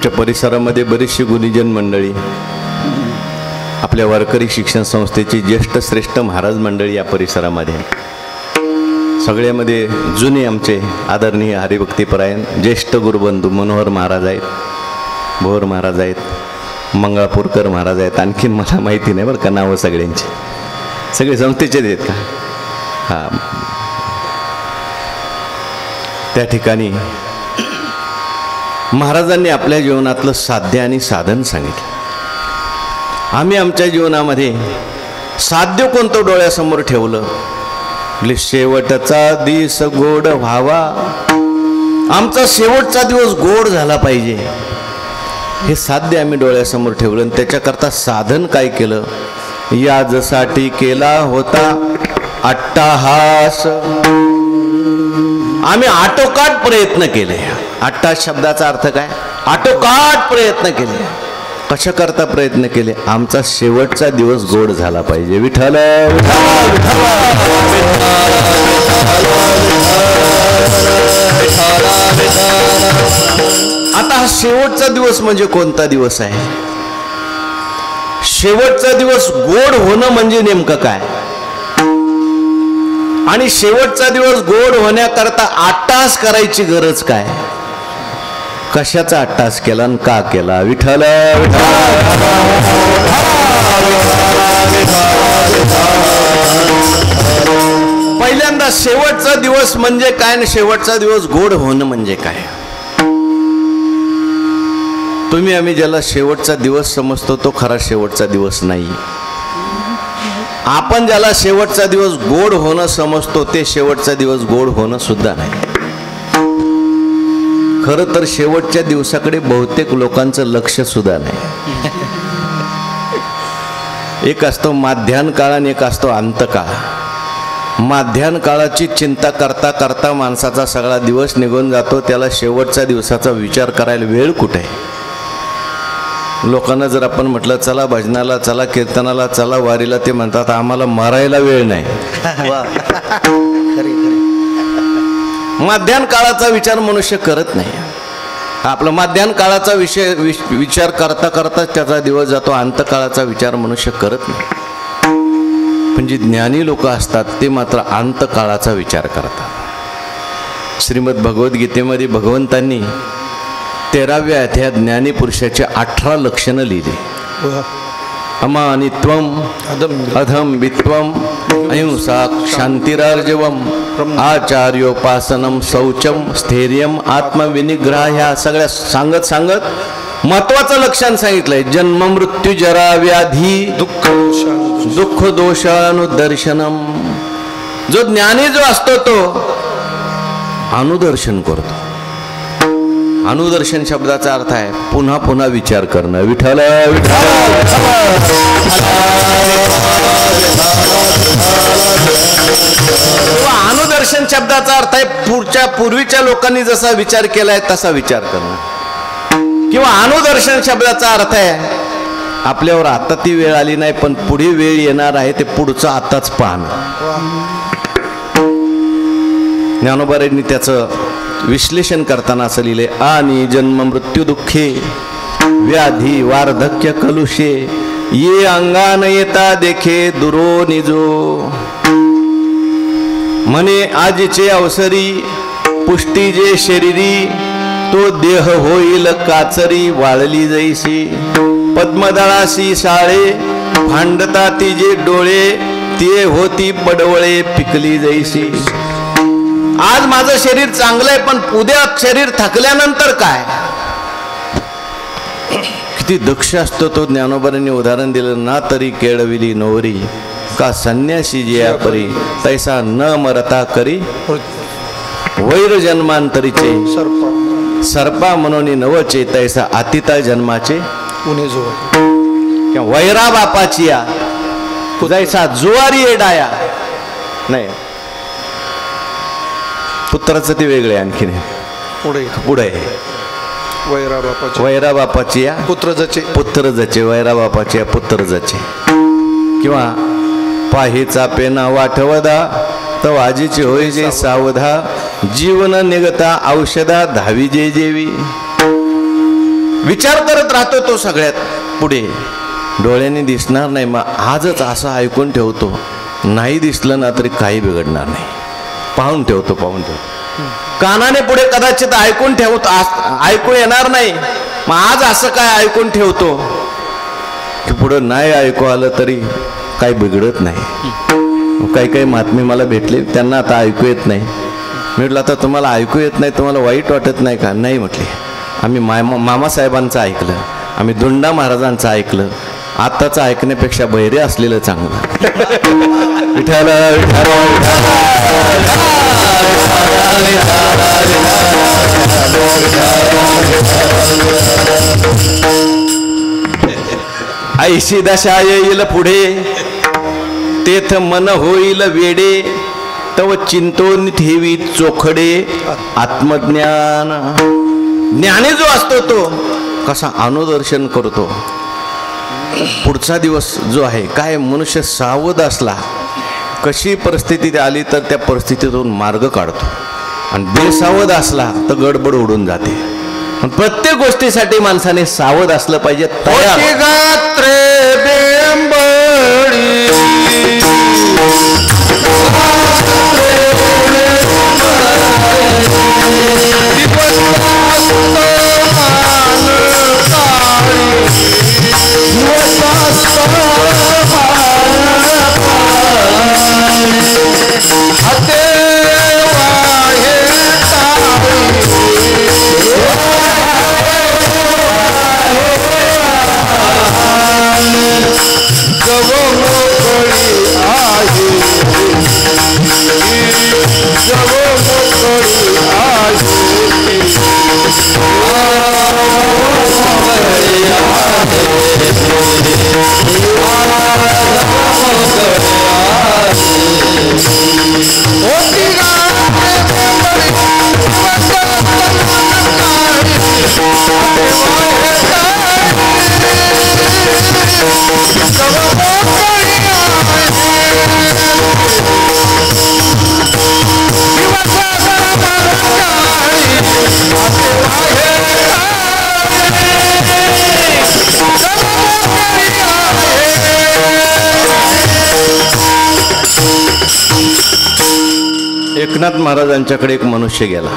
आमच्या परिसरामध्ये बरीचशी गुणीजन मंडळी, आपल्या वारकरी शिक्षण संस्थेची ज्येष्ठ श्रेष्ठ महाराज मंडळी या परिसरामध्ये आहे. सगळ्यामध्ये जुने आमचे आदरणीय हरिभक्तीपरायण ज्येष्ठ गुरुबंधू मनोहर महाराज आहेत, भोर महाराज आहेत, मंगळापूरकर महाराज आहेत. आणखीन मला माहिती नाही बरं का नावं सगळ्यांची. सगळे संस्थेचेच आहेत का? हां. त्या ठिकाणी महाराजांनी आपल्या जीवनातलं साध्य आणि साधन सांगितलं. आम्ही आमच्या जीवनामध्ये साध्य कोणतं डोळ्यासमोर ठेवलं? शेवटचा दिवस गोड व्हावा, आमचा शेवटचा दिवस गोड झाला पाहिजे, हे साध्य आम्ही डोळ्यासमोर ठेवलं. आणि त्याच्याकरता साधन काय केलं? याजसाठी केला होता अट्टाहास. आम्ही आटोकाट प्रयत्न केले. अट्टाहास शब्दाचा अर्थ काय? आटोकाट प्रयत्न केले. कशा करता प्रयत्न केले? आमचा शेवटचा दिवस गोड झाला पाहिजे. विठ्ठल आता हा शेवटचा दिवस म्हणजे कोणता दिवस आहे? शेवटचा दिवस गोड होणं म्हणजे नेमकं काय? आणि शेवटचा दिवस गोड होण्याकरता अट्टाहास करायची गरज काय? कशाचा अट्टाहास केला आणि का केला? विठ्ठल पहिल्यांदा शेवटचा दिवस म्हणजे काय आणि शेवटचा दिवस गोड होणं म्हणजे काय? तुम्ही आम्ही ज्याला शेवटचा दिवस समजतो तो खरा शेवटचा दिवस नाही. आपण ज्याला शेवटचा दिवस गोड होणं समजतो ते शेवटचा दिवस गोड होणं सुद्धा नाही. खरं तर शेवटच्या दिवसाकडे बहुतेक लोकांचं लक्ष सुद्धा नाही. एक असतो माध्यान्ह काळ आणि एक असतो अंतकाळ. माध्यान्ह काळाची चिंता करता करता माणसाचा सगळा दिवस निघून जातो. त्याला शेवटच्या दिवसाचा विचार करायला वेळ कुठे? लोकांना जर आपण म्हटलं चला भजनाला, चला कीर्तनाला, चला वारीला, ते म्हणतात आम्हाला मरायला वेळ नाही. माध्यान्ह काळाचा विचार मनुष्य करत नाही. आपला माध्यान्ह काळाचा विचार करता करता त्याचा दिवस जातो. अंतकाळाचा विचार मनुष्य करत नाही. पण जी ज्ञानी लोक असतात ते मात्र अंतकाळाचा विचार करतात. श्रीमद भगवद्गीतेमध्ये भगवंतांनी 13व्या अध्यायात ज्ञानी पुरुषाचे 18 लक्षणं लिहिली. अमानित्वम, अधम अहिंसा, शांतिरार्जवम, आचार्योपासनम, शौचम, स्थैर्यम, आत्मविनिग्रह, ह्या सगळ्या सांगत महत्वाचं लक्षण सांगितलंय. जन्म मृत्यू जरा व्याधी दुःख दोषानुदर्शनम. जो ज्ञानी जो असतो तो अनुदर्शन करतो. अनुदर्शन शब्दाचा अर्थ आहे पुन्हा पुन्हा विचार करणं. विठ्ठल अनुदर्शन शब्दाचा अर्थ आहे पूर्वीच्या लोकांनी जसा विचार केलाय तसा विचार करणं. किंवा अनुदर्शन शब्दाचा अर्थ आहे आपल्यावर आता ती वेळ आली नाही पण पुढे वेळ येणार आहे ते पुढचं आताच पाहणं. ज्ञानोबांनी त्याचं विश्लेषण करताना असं लिहिले. आणि जन्म मृत्यू दुःखे व्याधी वार्धक्य कलुषे ये अंगान येता देखे दुरो निजो. म्हणे आजचे अवसरी पुष्टी जे शरीरी तो देह होईल काचरी वाळली जैसी. पद्मदळासी साळे भांडता ती जे डोळे ते होती पडवळे पिकली जैसी. आज माझं शरीर चांगलं आहे पण उद्या शरीर थकल्यानंतर काय? किती दक्ष असतो तो. ज्ञानोबांनी उदाहरण दिलं. ना तरी केळविली नवरी का संन्यासी जे परी तैसा न मरता करी वैर जन्मांतरीचे सर्पा म्हणून नवचे तैसा अतिता जन्माचे वैरा बापाची या जैसा जुवारी एडाया. नाही पुत्राचं ते वेगळे आणखीन पुढे वैरा बापाची या पुत्र जचे वैरा बापाची या पुत्र जचे. किंवा पाहीचा पेना वाठवदा तव आजीची होय जे सावधा जीवन निगता औषधा धावी जे जेवी. विचार करत राहतो तो सगळ्यात पुढे. डोळ्यांनी दिसणार नाही, मग आजच असं ऐकून ठेवतो, नाही दिसलं ना तरी काही बिघडणार नाही. पाहून ठेवतो. कानाने पुढे कदाचित ऐकून ठेवतो, ऐकू येणार नाही, मग आज असं काय ऐकून ठेवतो की पुढं नाही ऐकू आलं तरी काही बिघडत नाही. काही महात्मे मला भेटले, त्यांना आता ऐकू येत नाही. म्हटलं आता तुम्हाला ऐकू येत नाही, तुम्हाला वाईट वाटत नाही का? नाही म्हटले, आम्ही मामासाहेबांचं ऐकलं, आम्ही दोंडा महाराजांचं ऐकलं, आत्ताचं ऐकण्यापेक्षा बहिरे असलेलं चांगलं. विठाला ऐशी दशा येईल पुढे, तेथ मन होईल वेडे, तव चिंतून ठेवी चोखडे आत्मज्ञान. ज्ञानी जो असतो तो कसा अनुदर्शन करतो. पुढचा दिवस जो आहे, काय मनुष्य सावध असला, कशी परिस्थिती आली तर त्या परिस्थितीतून मार्ग काढतो, आणि बेसावध असला तर गडबड उडून जाते. प्रत्येक गोष्टीसाठी माणसाने सावध असलं पाहिजे. एकनाथ महाराजांच्याकडे एक मनुष्य गेला.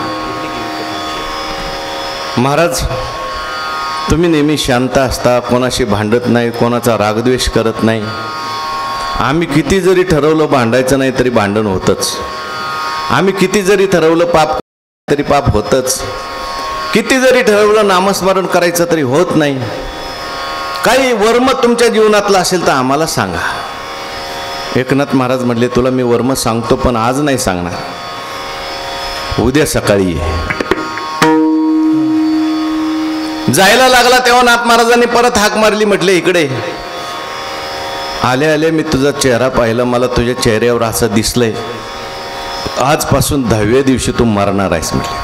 महाराज, तुम्ही नेहमी शांत असता, कोणाशी भांडत नाही, कोणाचा रागद्वेष करत नाही. आम्ही किती जरी ठरवलं भांडायचं नाही तरी भांडण होतच. आम्ही किती जरी ठरवलं पाप तरी पाप होतच. किती जरी ठरवलं नामस्मरण करायचं तरी होत नाही. काही वर्म तुमच्या जीवनातलं असेल तर आम्हाला सांगा. एकनाथ महाराज म्हटले, तुला मी वर्म सांगतो, पण आज नाही सांगणार, उद्या सकाळी ये. जायला लागला तेव्हा नाथ महाराजांनी परत हाक मारली, म्हटले इकडे. आले आले मी तुझा चेहरा पाहिला, मला तुझ्या चेहऱ्यावर असं दिसलंय, आजपासून 10व्या दिवशी तू मरणार आहेस म्हटले.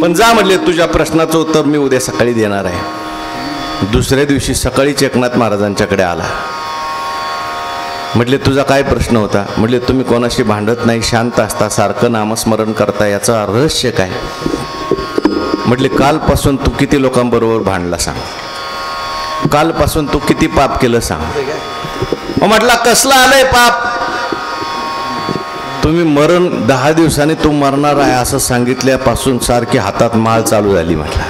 पण जा म्हटले, तुझ्या प्रश्नाचं उत्तर मी उद्या सकाळी देणार आहे. दुसऱ्या दिवशी सकाळीच एकनाथ महाराजांच्याकडे आला. म्हटले, तुझा काय प्रश्न होता? म्हटले, तुम्ही कोणाशी भांडत नाही, शांत असता, सारखं नामस्मरण करता, याचं रहस्य काय? म्हटले, कालपासून तू किती लोकांबरोबर भांडला सांग. कालपासून तू किती पाप केलं सांग. म्हटला, कसलं आलंय पाप? तुम्ही मरण 10 दिवसांनी तू मरणार आहे असं सांगितल्यापासून सारखी हातात माळ चालू झाली. म्हटला,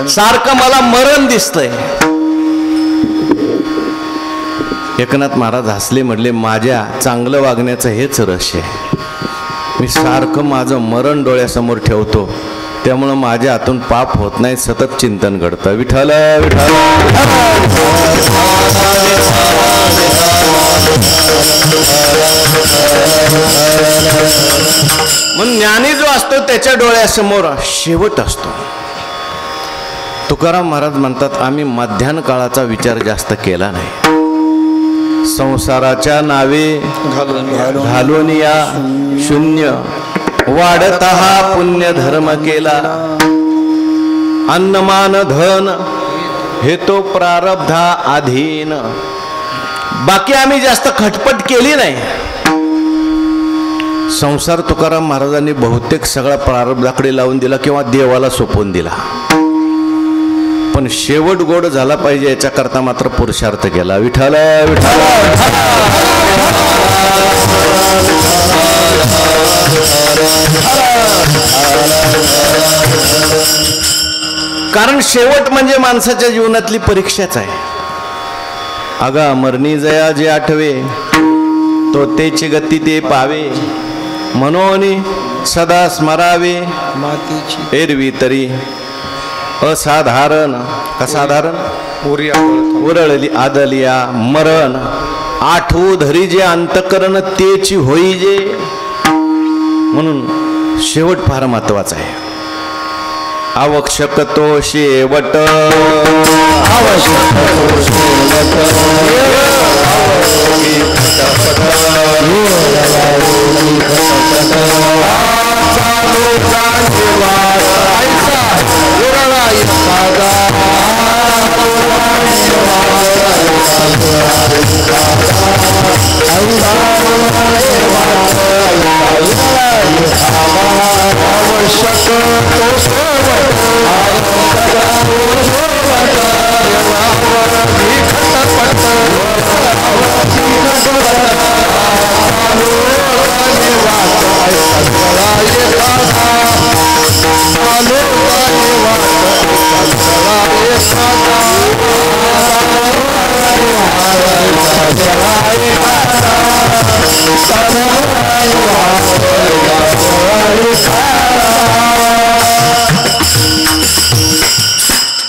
सारखं मला मरण दिसतंय. एकनाथ महाराज हसले, म्हटले, माझ्या चांगलं वागण्याचं हेच रहस्य आहे. मी सारखं माझं मरण डोळ्यासमोर ठेवतो, त्यामुळं माझ्या हातून पाप होत नाही, सतत चिंतन घडतं. विठ्ठल विठ्ठल. मग ज्ञानी जो असतो त्याच्या डोळ्यासमोर शेवट असतो. तुकाराम महाराज म्हणतात, आम्ही मध्यान्ह काळाचा विचार जास्त केला नाही. संसाराच्या नावे घालून या शून्य, वाढत हा पुण्य धर्म केला. अन्नमान धन हे तो प्रारब्धा अधीन. बाकी आम्ही जास्त खटपट केली नाही. संसार तुकाराम महाराजांनी बहुतेक सगळा प्रारब्धाकडे लावून दिला किंवा देवाला सोपवून दिला, पण शेवट गोड झाला पाहिजे याच्याकरता मात्र पुरुषार्थ केला. विठ्ठल विठ्ठल. कारण शेवट म्हणजे माणसाच्या जीवनातली परीक्षाच आहे. अगा मरणी जया जे आठवे, तो तेची गती ते पावे, म्हणून सदा स्मरावे मातीची एरवी तरी असाधारण. असाधारण उरळली आदलिया मरण, आठवू धरी जे अंतकरण तेची होई जे. म्हणून शेवट फार महत्वाचा आहे. आवश्यक तो शेवट, आवश्यक तो शेवट,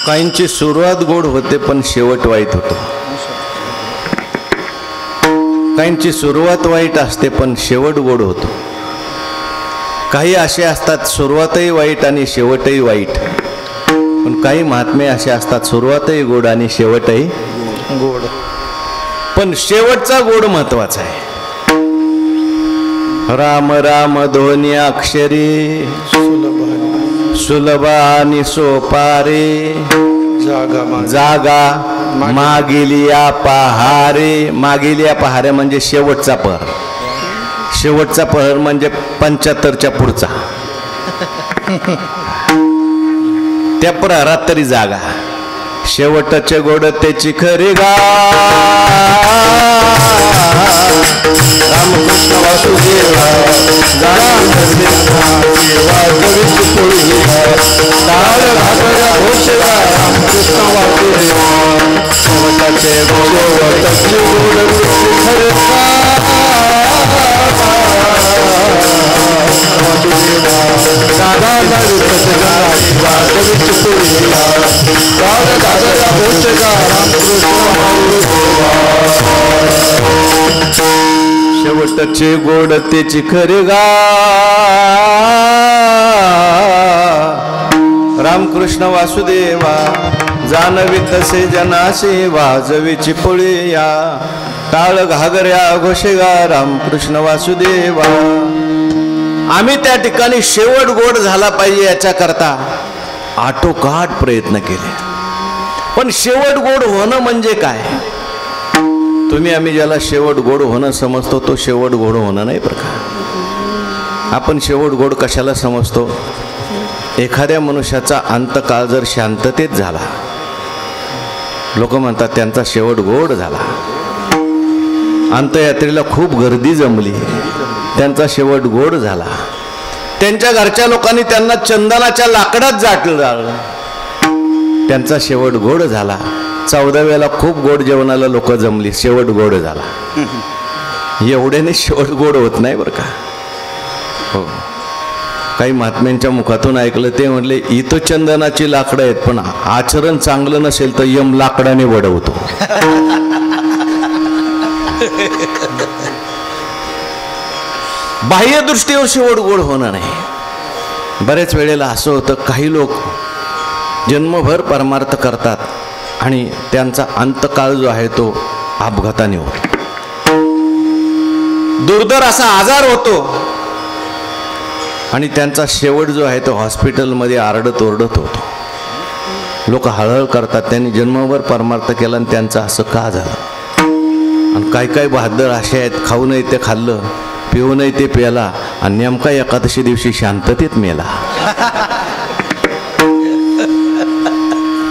काहींची सुरुवात गोड होते पण शेवट वाईट होतो. काहींची सुरुवात वाईट असते पण शेवट गोड होतो. काही असे असतात सुरुवातही वाईट आणि शेवटही वाईट, पण काही महात्मे असे असतात सुरुवातही गोड आणि शेवटही गोड, पण शेवटचा गोड महत्वाचा आहे. राम राम दोन्ही अक्षरी, सुलभ आणि सोपारे, जागा मागिलिया पहारे. मागिलिया पहारे म्हणजे शेवटचा पहर. शेवटचा पहर म्हणजे 75च्या पुढचा. त्या प्रहरात तरी जागा. शेवटचे गोड त्याची खरी गा. रामकृष्ण वासुदेवा रामकृष्ण वासुदेवा शेवटचे गोड त्याची खरी शेवटचे गोड त्याची खरी गा. रामकृष्ण वासुदेवा जानवी तसे जनासे वाजवीची पोळीया. टाळ घागऱ्या घोषेगा रामकृष्ण वासुदेवा. आम्ही त्या ठिकाणी शेवट गोड झाला पाहिजे याच्याकरता आटोकाट प्रयत्न केले. पण शेवट गोड होणं म्हणजे काय? तुम्ही आम्ही ज्याला शेवट गोड होणं समजतो तो शेवट गोड होणं नाही बरं का. आपण शेवट गोड कशाला समजतो? एखाद्या मनुष्याचा अंतकाळ जर शांततेत झाला, लोक म्हणतात त्यांचा शेवट गोड झाला. अंत्ययात्रेला खूप गर्दी जमली, त्यांचा शेवट गोड झाला. त्यांच्या घरच्या लोकांनी त्यांना चंदनाच्या लाकडात जाळलं, त्यांचा शेवट गोड झाला. 14व्याला खूप गोड जेवणाला लोक जमली, शेवट गोड झाला. एवढ्याने शेवट गोड होत नाही बरं का. हो, काही महात्म्यांच्या मुखातून ऐकलं ते म्हणले इथं चंदनाची लाकडं आहेत पण आचरण चांगलं नसेल तर यम लाकडाने वडवतो. बाह्य दृष्टीवर शेवट गोड होणार नाही. बरेच वेळेला असं होतं काही लोक जन्मभर परमार्थ करतात आणि त्यांचा अंतकाळ जो आहे तो अपघाताने होतो. दुर्धर असा आजार होतो आणि त्यांचा शेवट जो आहे तो हॉस्पिटलमध्ये आरडत ओरडत होतो. लोक हळहळ करतात त्यांनी जन्मभर परमार्थ केला आणि त्यांचं असं का झालं. आणि काही काही बहादर असे आहेत खाऊ नये ते खाल्लं, पिऊ नये ते प्याला आणि नेमका एकादशी दिवशी शांततेत मेला.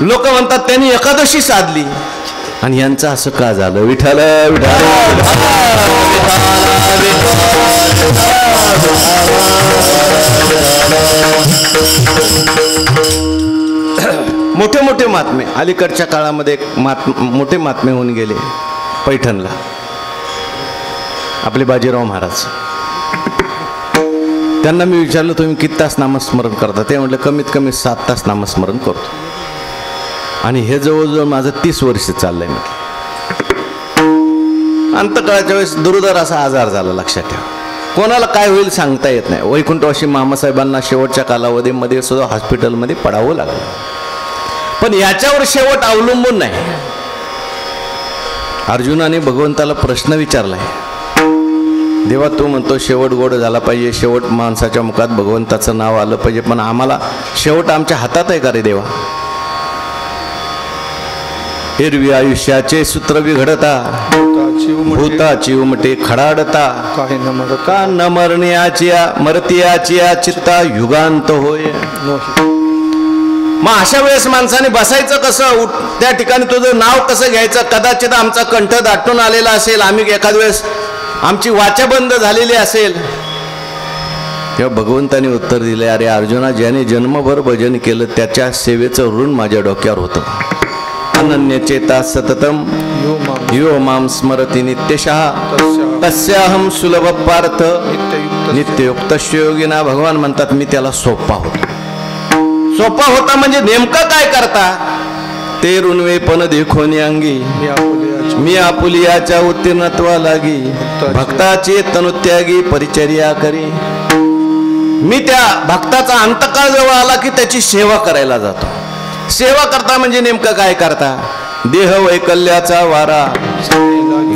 लोक म्हणतात त्यांनी एकादशी साधली आणि यांचं असं का झालं. विठ्ठल मोठे मोठे महात्मे अलीकडच्या काळामध्ये मोठे महात्मे होऊन गेले. पैठणला आपले बाजीराव महाराज, त्यांना मी विचारलं तुम्ही किती तास नामस्मरण करता. ते म्हटलं कमीत कमी 7 तास नामस्मरण करतो आणि हे जवळजवळ माझं 30 वर्ष चाललंय. म्हटलं अंतकाळाच्या वेळेस दुर्धर असा आजार झाला. लक्षात ठेवा, कोणाला काय होईल सांगता येत नाही. वैकुंठवासी मामासाहेबांना शेवटच्या कालावधीमध्ये सुद्धा हॉस्पिटलमध्ये पडावं लागलं. पण याच्यावर शेवट अवलंबून नाही. अर्जुनाने भगवंताला प्रश्न विचारलाय, देवा तू म्हणतो शेवट गोड झाला पाहिजे, शेवट माणसाच्या मुखात भगवंताचं नाव आलं पाहिजे, पण आम्हाला शेवट आमच्या हातात आहे का रे देवा. हिरवी आयुष्याचे सूत्र बिघडता, भूताची उमटे खडाडता, का न मरण्याची चित्ता युगांत होय. मग अशा वेळेस माणसाने बसायचं कसं, त्या ठिकाणी तुझं नाव कसं घ्यायचं. कदाचित आमचा कंठ दाटून आलेला असेल, आम्ही एखाद वेळेस आमची वाचा बंद झालेली असेल. तेव्हा भगवंताने उत्तर दिले, अरे अर्जुना, ज्याने जन्मभर भजन केलं त्याच्या सेवेचं ऋण माझ्या डोक्यावर होतं. अनन्य चेता सततम यो माम स्मरती नित्यशः तस्याहम सुलभ पार्थ नित्ययुक्त योगिना. भगवान म्हणतात मी त्याला सोपा होतो. सोपा होता म्हणजे नेमकं काय करता. ते ऋणवे पण देखोनी अंगी मी आपुलियाच्या उत्तीर्णत्वा लागी भक्ताचे तनुत्यागी परिचर्या करी. मी त्या भक्ताचा अंतकाळ जवळ आला की त्याची सेवा करायला जातो. सेवा करता म्हणजे नेमकं काय करता. देह वैकल्याचा वारा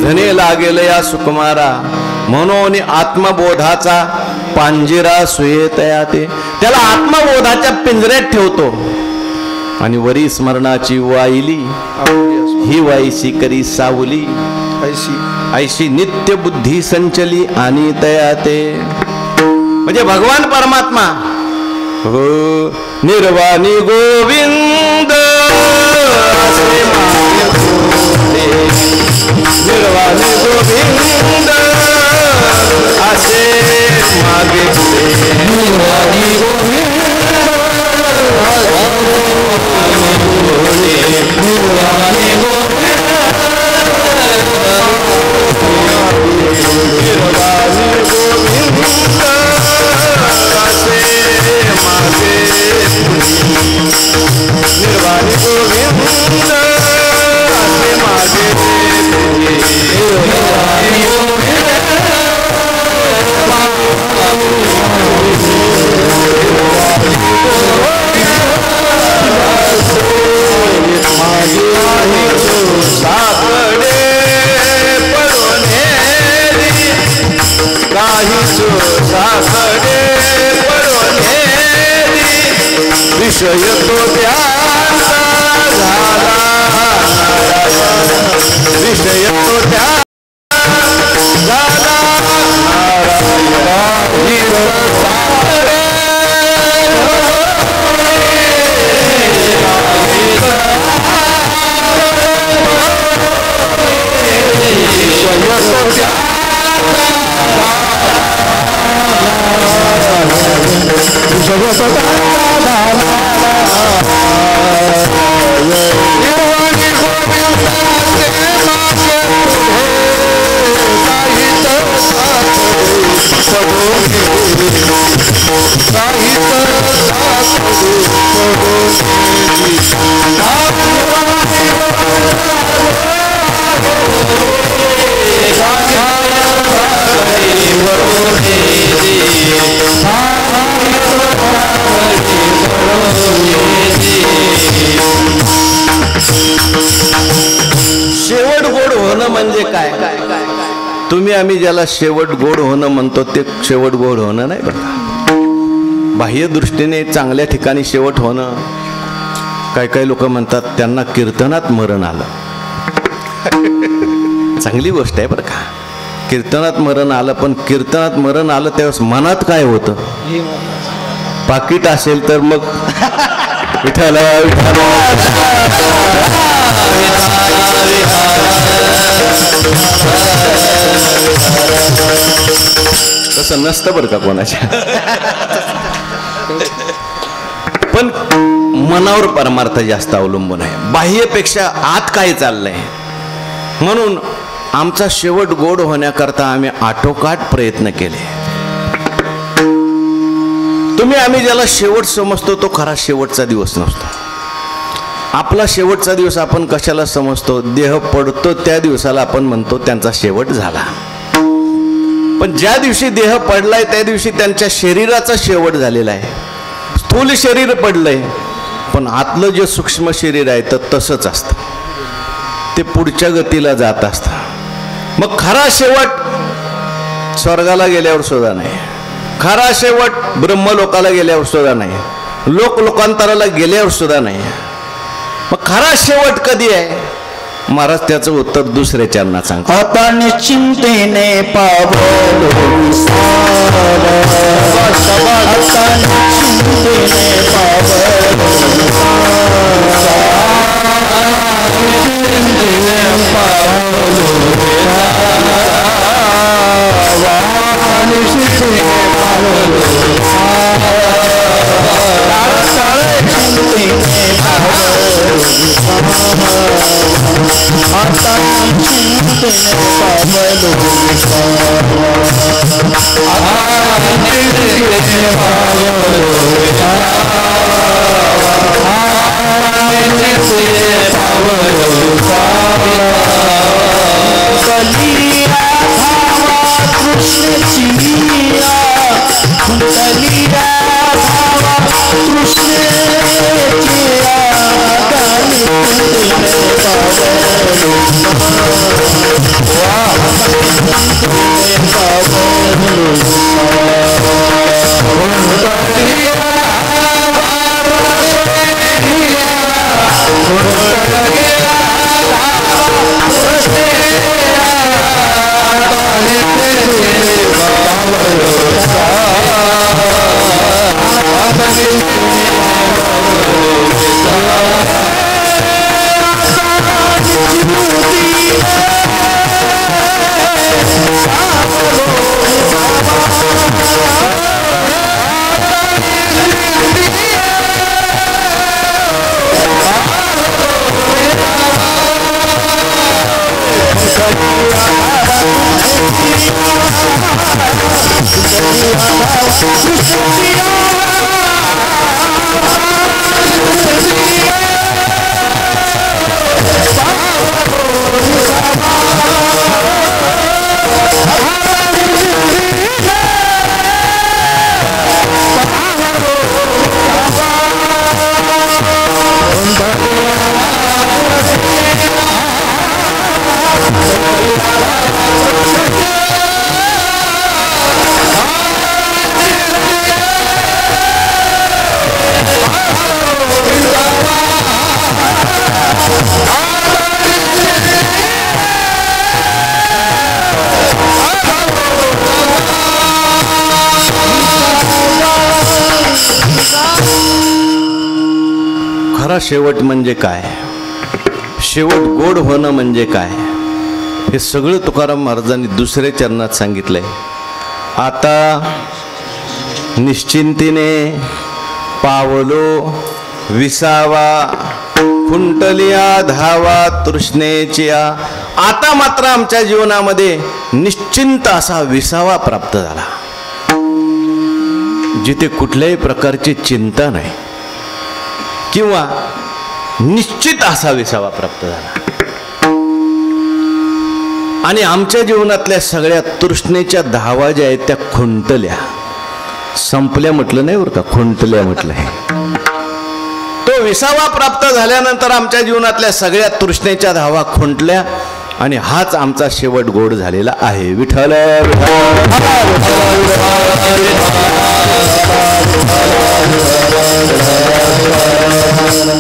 धने लागेल या सुकुमारा, म्हणून आत्मबोधाचा पांजिरा सुयेतया ते. त्याला आत्मबोधाच्या पिंजऱ्यात ठेवतो आणि वरी स्मरणाची वाईली ही वाईशी करी सावली ऐशी नित्य बुद्धी संचली आणि तया ते. म्हणजे भगवान परमात्मा हो निर्वाणी गोविंद निर्वाणी गोविंद असे मागे निर्वाणी विषय तो त्याचा झाला विषय तो त्याचा झाला शेवट गोड होणं म्हणजे काय. तुम्ही आम्ही ज्याला शेवट गोड होणं म्हणतो ते शेवट गोड होणं नाही बरं. बाह्य दृष्टीने चांगल्या ठिकाणी शेवट होणं. काही लोक म्हणतात त्यांना कीर्तनात मरण आलं. चांगली गोष्ट आहे बरं का. कीर्तनात मरण आलं, पण कीर्तनात मरण आलं त्यावेळेस मनात काय होतं? हे महत्वाचं. पाकिट असेल तर मग विठ्ठल तसं नसतं बरं का कोणाच्या. पण मनावर परमार्थ जास्त अवलंबून आहे, बाह्यपेक्षा आत काय चाललंय. म्हणून आमचा शेवट गोड होण्याकरता आम्ही आटोकाट प्रयत्न केले. आम्ही ज्याला शेवट समजतो तो खरा शेवटचा दिवस नसतो. आपला शेवटचा दिवस आपण कशाला समजतो? देह पडतो त्या दिवसाला आपण म्हणतो त्यांचा शेवट झाला. पण ज्या दिवशी देह पडलाय त्या दिवशी त्यांच्या शरीराचा शेवट झालेला आहे. स्थूल शरीर पडलंय, पण आतलं जे सूक्ष्म शरीर आहे तर तसंच असतं, ते पुढच्या गतीला जात असतं. मग खरा शेवट स्वर्गाला गेल्यावर सुद्धा नाही, खरा शेवट ब्रह्मलोकाला गेल्यावर सुद्धा नाही, लोकांतराला गेल्यावर सुद्धा नाही. मग खरा शेवट कधी आहे? महाराज त्याचं उत्तर दुसऱ्या चरणात सांगतात. आता निश्चिंतेने पावलो शेवट म्हणजे काय, शेवट गोड होणं म्हणजे काय, हे सगळं तुकाराम महाराजांनी दुसऱ्या चरणात सांगितलंय. आता निश्चिंतीने पावलो विसावा, खुंटलिया धावा तृष्णेच्या. आता मात्र आमच्या जीवनामध्ये निश्चिंत असा विसावा प्राप्त झाला, जिथे कुठल्याही प्रकारची चिंता नाही किंवा निश्चित असा विसावा प्राप्त झाला. आणि आमच्या जीवनातल्या सगळ्या तृष्णेच्या धावा ज्या आहेत त्या खुंटल्या, संपल्या म्हटलं नाही बरं का, खुंटल्या म्हटलंय. तो विसावा प्राप्त झाल्यानंतर आमच्या जीवनातल्या सगळ्या तृष्णेच्या धावा खुंटल्या आणि हाच आमचा शेवट गोड झालेला आहे. विठ्ठल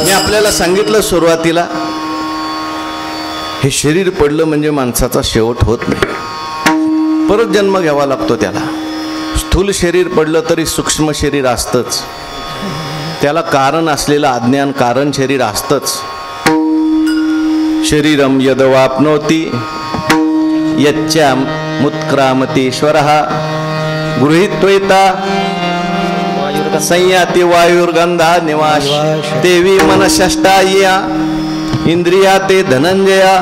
मी आपल्याला सांगितलं सुरुवातीला, हे शरीर पडलं म्हणजे माणसाचा शेवट होत नाही. परत जन्म घ्यावा लागतो त्याला. स्थूल शरीर पडलं तरी सूक्ष्म शरीर असतंच, त्याला कारण असलेलं अज्ञान कारण शरीर असतंच. शरीरम यदवाप्नोति यच्चा मुत्क्रामतीश्वरः गृहीत्वैता संयाति वायुर्गंधा निवास देवी मनषष्टाय्या इंद्रिया ते धनंजया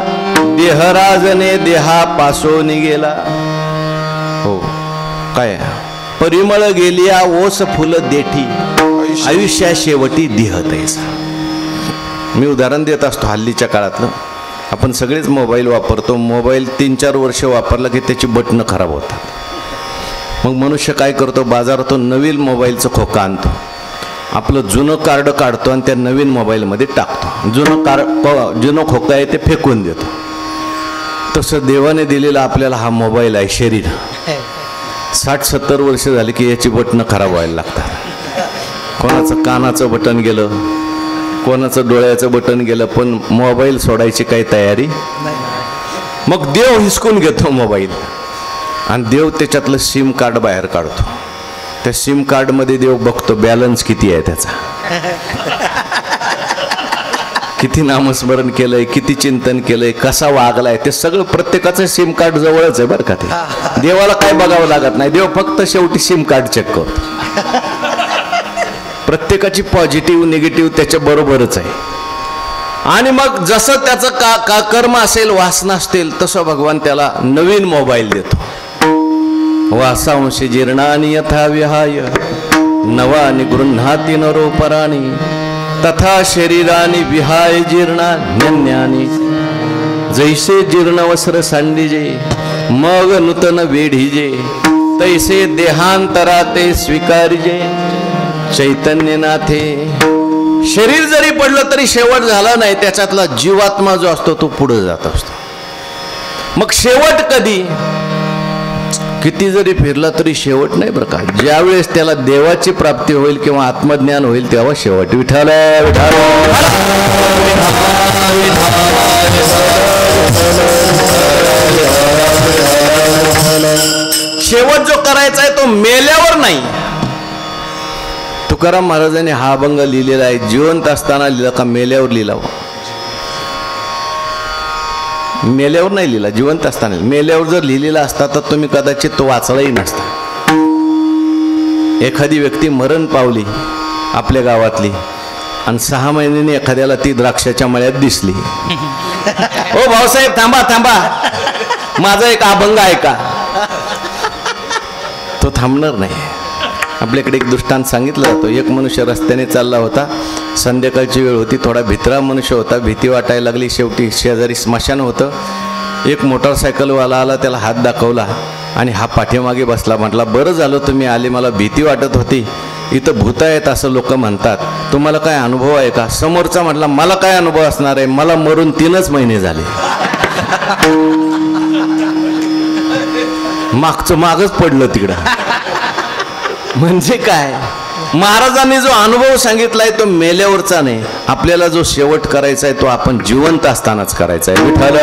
देहराजने देहापासो निगेला. हो काय परिमळ गेलिया ओस फुल देठी आयुष्या शेवटी देह तैसा. मी उदाहरण देत असतो हल्लीच्या काळातलं. आपण सगळेच मोबाईल वापरतो. मोबाईल 3-4 वर्ष वापरला की त्याची बटणं खराब होतात. मग मनुष्य काय करतो, बाजारातून नवीन मोबाईलचं खोका आणतो, आपलं जुनं कार्ड काढतो आणि त्या नवीन मोबाईलमध्ये टाकतो. जुनं खोका आहे ते फेकून देतो. तसं देवाने दिलेला आपल्याला हा मोबाईल आहे शरीर. 60-70 वर्ष झाली की याची बटणं खराब व्हायला लागतात. कोणाचं कानाचं बटन गेलं, कोणाचं डोळ्याचं बटन गेलं, पण मोबाईल सोडायची काही तयारी. मग देव हिसकून घेतो मोबाईल आणि देव त्याच्यातलं सिम कार्ड बाहेर काढतो. त्या सिम कार्डमध्ये देव बघतो बॅलन्स किती आहे त्याचा, किती नामस्मरण केलंय, किती चिंतन केलंय, कसा वागलाय, ते सगळं प्रत्येकाचं सिम कार्ड जवळच आहे बरं का. ते देवाला काय बघावं लागत नाही. देव फक्त शेवटी सिम कार्ड चेक करतो. प्रत्येकाची पॉझिटिव्ह निगेटिव्ह त्याच्या बरोबरच आहे. आणि मग जसं त्याचं कर्म असेल, वासना असतील, तसं भगवान त्याला नवीन मोबाईल देतो. वासांशी जीर्णानि यथा विहाय नवानि गृह्णाति नरोपराणि तथा शरीरानि विहाय जीर्णान्यन्यानि जैसे जीर्णवस्त्र सांडिजे मग नूतन वेढीजे तैसे देहांतरा ते स्वीकारिजे चैतन्यनाथे. शरीर जरी पडलं तरी शेवट झाला नाही, त्याच्यातला जीवात्मा जो असतो तो पुढे जात असतो. मग शेवट कधी, किती जरी फिरला तरी शेवट नाही बरं का. ज्यावेळेस त्याला देवाची प्राप्ती होईल किंवा आत्मज्ञान होईल तेव्हा शेवट. विठ्ठल शेवट जो करायचा आहे तो मेल्यावर नाही. तुकाराम महाराजांनी हा अभंग लिहिलेला आहे. जिवंत असताना लिहिला का मेल्यावर लिहिला? मेल्यावर नाही लिहिला, जिवंत असताना. मेल्यावर जर लिहिलेला असता तर तुम्ही कदाचित तो वाचलाही नसता. एखादी व्यक्ती मरण पावली आपल्या गावातली आणि 6 महिन्यांनी एखाद्याला ती द्राक्षाच्या मळ्यात दिसली. ओ भाऊसाहेब थांबा थांबा, माझा एक अभंग ऐका. तो थांबणार नाही. आपल्याकडे एक दृष्टांत सांगितलं जातो. एक मनुष्य रस्त्याने चालला होता. संध्याकाळची वेळ होती. थोडा भित्रा मनुष्य होता. भीती वाटायला लागली. शेवटी शेजारी स्मशान होतं. एक मोटरसायकलवाला आला, त्याला हात दाखवला आणि हा पाठीमागे बसला. म्हटला बरं झालं तुम्ही आले, मला भीती वाटत होती. इथं भूत आहेत असं लोक म्हणतात, तुम्हाला काय अनुभव आहे का? समोरचा म्हटला मला काय अनुभव असणार आहे, मला मरून 3च महिने झाले. मागचं मागच पडलं तिकडं. म्हणजे काय, महाराजांनी जो अनुभव सांगितलाय तो मेल्यावरचा नाही. आपल्याला जो शेवट करायचा आहे तो आपण जिवंत असतानाच करायचा आहे. विठ्ठल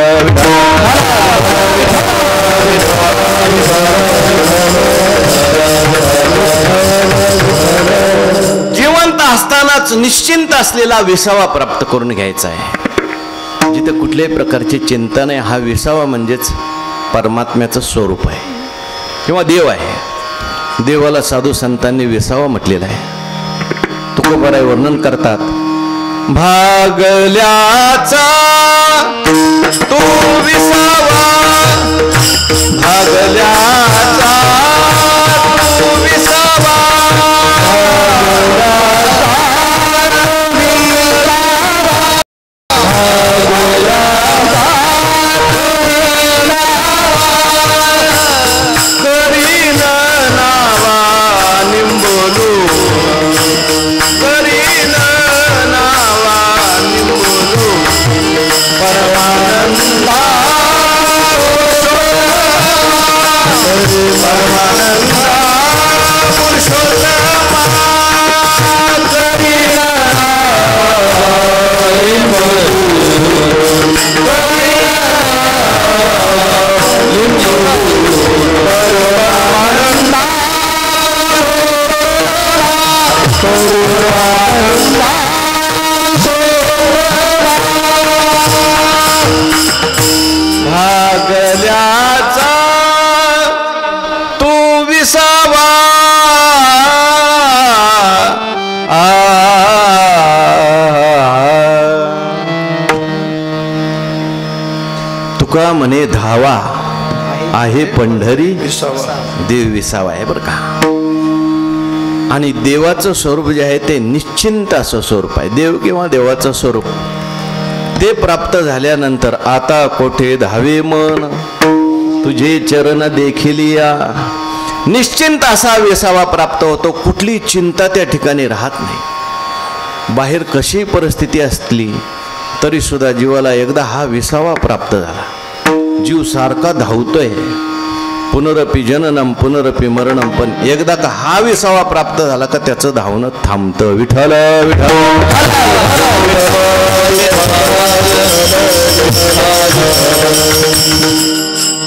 जिवंत असतानाच निश्चिंत असलेला विसावा प्राप्त करून घ्यायचा आहे. जिथे कुठल्याही प्रकारचे चिंतन आहे, हा विसावा म्हणजेच परमात्म्याचं स्वरूप आहे किंवा देव आहे. देवाला साधू संतांनी विसावा म्हटलेला आहे. तुकोबाराय वर्णन करतात, भागल्याचा तू विसावा, भागल्याचा तू विसावा, तुका म्हणे धावा आहे पंढरी देव विसावा आहे बरं का. आणि देवाचं स्वरूप जे आहे ते निश्चिंत असं स्वरूप आहे. देव किंवा देवाचं स्वरूप ते प्राप्त झाल्यानंतर आता कोठे धावे मन तुझे चरण देखिलिया, निश्चिंत असा विसावा प्राप्त होतो. कुठली चिंता त्या ठिकाणी राहत नाही. बाहेर कशी परिस्थिती असली तरी सुद्धा जीवाला एकदा हा विसावा प्राप्त झाला. जीव सारखा धावतोय पुनरपि जननम पुनरपि मरणम, पण एकदा का हा विसावा प्राप्त झाला का त्याचं धावणं थांबतं. विठ्ठल विठ्ठल.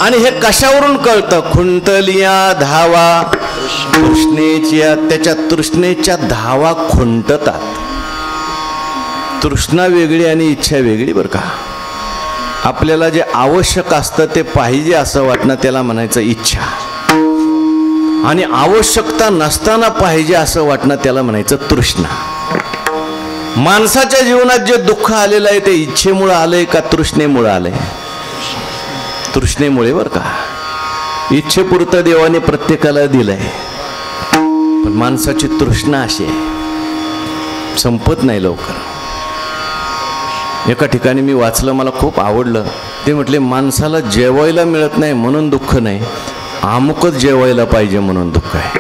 आणि हे कशावरून कळतं? खुंटलिया धावा तृष्णेच्या, त्याच्या तृष्णेच्या धावा खुंटतात. तृष्णा वेगळी आणि इच्छा वेगळी बरं का. आपल्याला जे आवश्यक असतं ते पाहिजे असं वाटणं त्याला म्हणायचं इच्छा, आणि आवश्यकता नसताना पाहिजे असं वाटणं त्याला म्हणायचं तृष्णा. माणसाच्या जीवनात जे दुःख आलेलं आहे ते इच्छेमुळे आलंय का तृष्णेमुळे आलंय? तृष्णेमुळे बरं का. इच्छेपुरतं देवाने प्रत्येकाला दिलंय, पण माणसाची तृष्णा अशी आहे संपत नाही लवकर. एका ठिकाणी मी वाचलं, मला खूप आवडलं. ते म्हटले माणसाला जेवायला मिळत नाही म्हणून दुःख नाही, अमुकच जेवायला पाहिजे म्हणून दुःख आहे.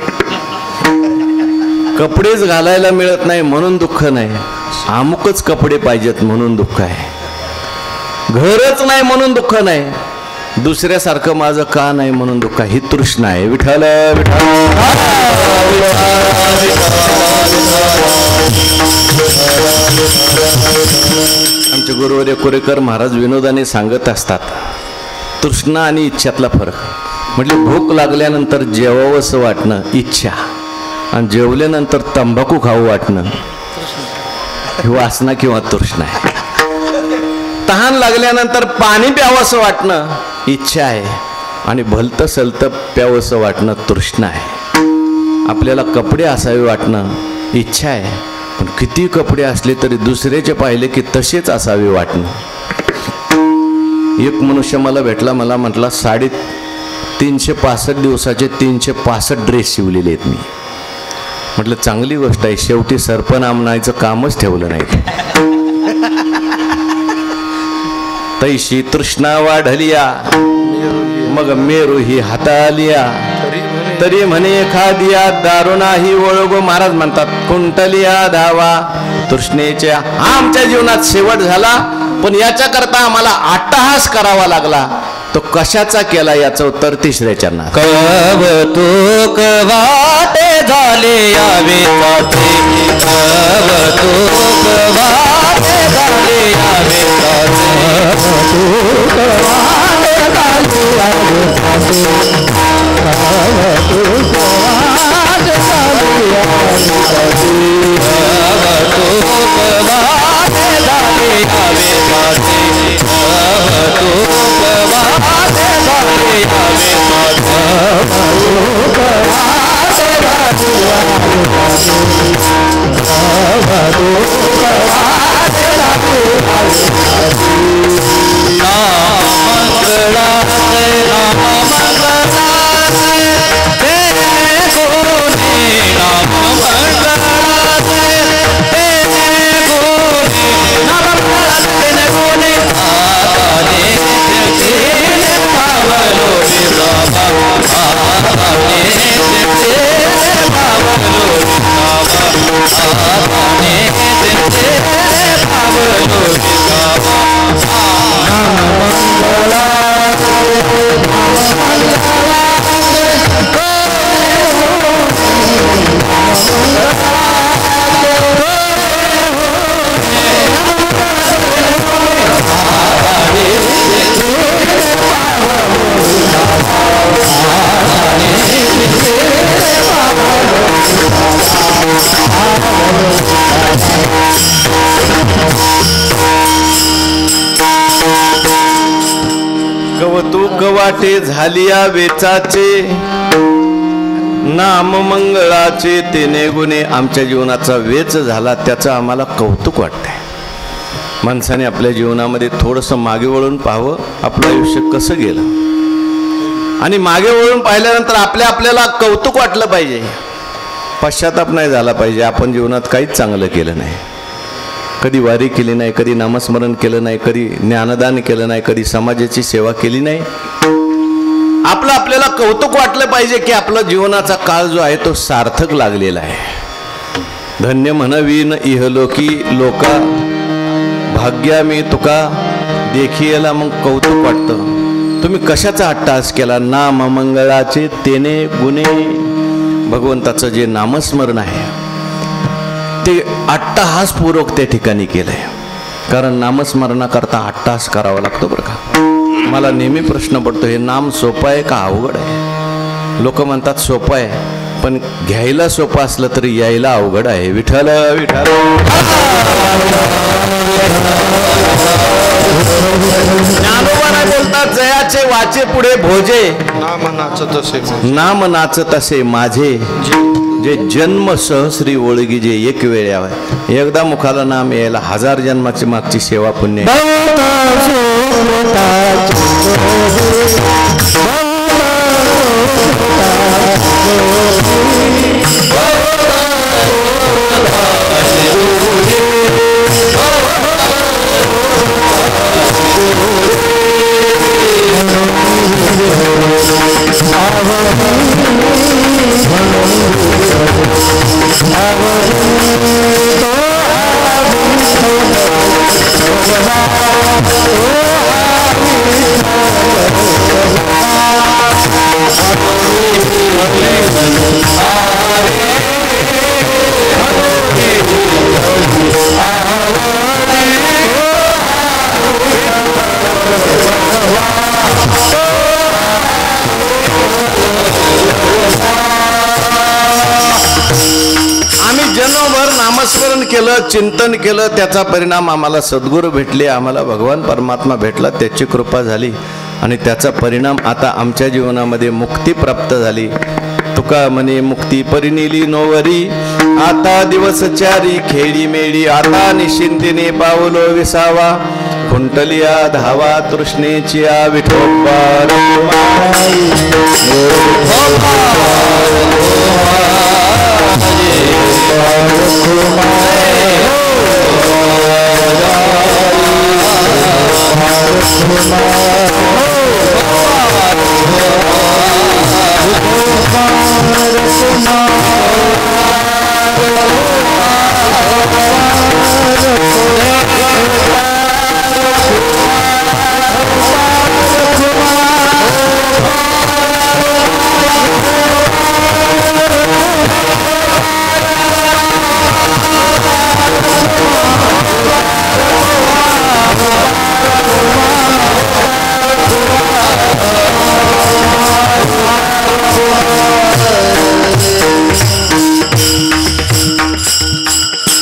कपडेच घालायला मिळत नाही म्हणून दुःख नाही, अमुकच कपडे पाहिजेत म्हणून दुःख आहे. घरच नाही म्हणून दुःख नाही, दुसऱ्यासारखं माझं का नाही म्हणून दुःख आहे. ही तृष्णा आहे. विठ्ठल आमचे गुरुवर्य कोरेकर महाराज विनोदाने सांगत असतात तृष्णा आणि इच्छातला फरक. म्हटले भूक लागल्यानंतर जेवावंसं वाटणं इच्छा, आणि जेवल्यानंतर तंबाखू खाऊ वाटणं ही वासना किंवा तृष्णा आहे. तहान लागल्यानंतर पाणी प्यावंसं वाटणं इच्छा आहे, आणि भलतं सलतं प्यावंसं वाटणं तृष्णा आहे. आपल्याला कपडे असावे वाटणं इच्छा आहे, पण किती कपडे असले तरी दुसऱ्याचे पाहिले की तसेच असावे वाटणं. एक मनुष्य मला भेटला, मला म्हटला 365 दिवसाचे 365 ड्रेस शिवलेले आहेत मी. म्हटलं चांगली गोष्ट आहे, शेवटी सरपनाम म्हणायचं कामच ठेवलं नाही. तैशी तृष्णा वाढलिया मग मेरू ही हातालिया, तरी म्हणे एखादिया दारुणाही ओळगो. महाराज म्हणतात कुंटलिया धावा तृष्णेच्या. आमच्या जीवनात शेवट झाला, पण याच्याकरता आम्हाला अट्टहास करावा लागला. तो कशाचा केला याचं उत्तर तिसऱ्या चरणात. कवतुक वाटे झाले यावे ताते, कवतुक वाटे झाले यावे ताते, कवतुक वाटे झाले यावे ताते, कवतुक वाटे झाले यावे ताते, कवतुक वाटे झाले यावे ताते, कवतुक वाटे झाले यावे ताते, कवतुक वाटे झाले यावे ताते, कवतुक वाटे झाले यावे ताते. मंगळाचे राम मंगळाचे हे गुणे, राम मंगळाचे हे गुणे, राम मंगळाचे गुणे आताने तेने पावलो विरामा, आताने तेने पावलो विरामा, आताने तेने पावलो विरामा. कवतुक वाटे झालिया वेचाचे, नाम मंगळाचे तेने गुणे. आमच्या जीवनाचा वेच झाला, त्याचं आम्हाला कौतुक वाटतंय. माणसाने आपल्या जीवनामध्ये थोडंसं मागे वळून पाहावं, आपलं आयुष्य कसं गेलं, आणि मागे वळून पाहिल्यानंतर आपल्याला कौतुक वाटलं पाहिजे, पश्चाताप नाही झाला पाहिजे. आपण जीवनात काहीच चांगलं केलं नाही, कधी वारी केली नाही, कधी नामस्मरण केलं नाही, कधी ज्ञानदान केलं नाही, कधी समाजाची सेवा केली नाही. आपल्याला कौतुक वाटलं पाहिजे की आपला जीवनाचा काळ जो आहे तो सार्थक लागलेला आहे. धन्य म्हणवीन इहलोकी लोका, भाग्या मी तुका देखियला. मग कौतुक वाटतं. तुम्ही कशाचा अट्टहास केला? नाम मंगळाचे तेने गुणे. भगवंताचं जे नामस्मरण आहे ते अट्टहासपूर्वक त्या ठिकाणी केलंय. कारण नामस्मरणाकरता अट्टहास करावा लागतो बरं का. मला नेहमी प्रश्न पडतो, हे नाम सोपं आहे का अवघड आहे? लोक म्हणतात सोपं आहे, पण घ्यायला सोपं असलं तरी यायला अवघड आहे. विठ्ठल विठ्ठल. ज्ञानोबा बोलतात, जयाचे वाचे पुढे भोजे, नाम नाचत असे माझे, जे जन्म सहस्री ओळगी जे एक वेळ यावं. एकदा मुखाला नाम यायला 1000 जन्माची मागची सेवा पुण्य. नामस्मरण केलं, चिंतन केलं, त्याचा परिणाम आम्हाला सद्गुरू भेटले, आम्हाला भगवान परमात्मा भेटला, त्याची कृपा झाली आणि त्याचा परिणाम आता आमच्या जीवनामध्ये मुक्ती प्राप्त झाली. तुका म्हणे मुक्ती परिनेली नोवरी, आता दिवस चारी खेळी मेळी, आता निशिंतीने पावलो विसावा, खुंटलिया धावा तृष्णेची विठोबा.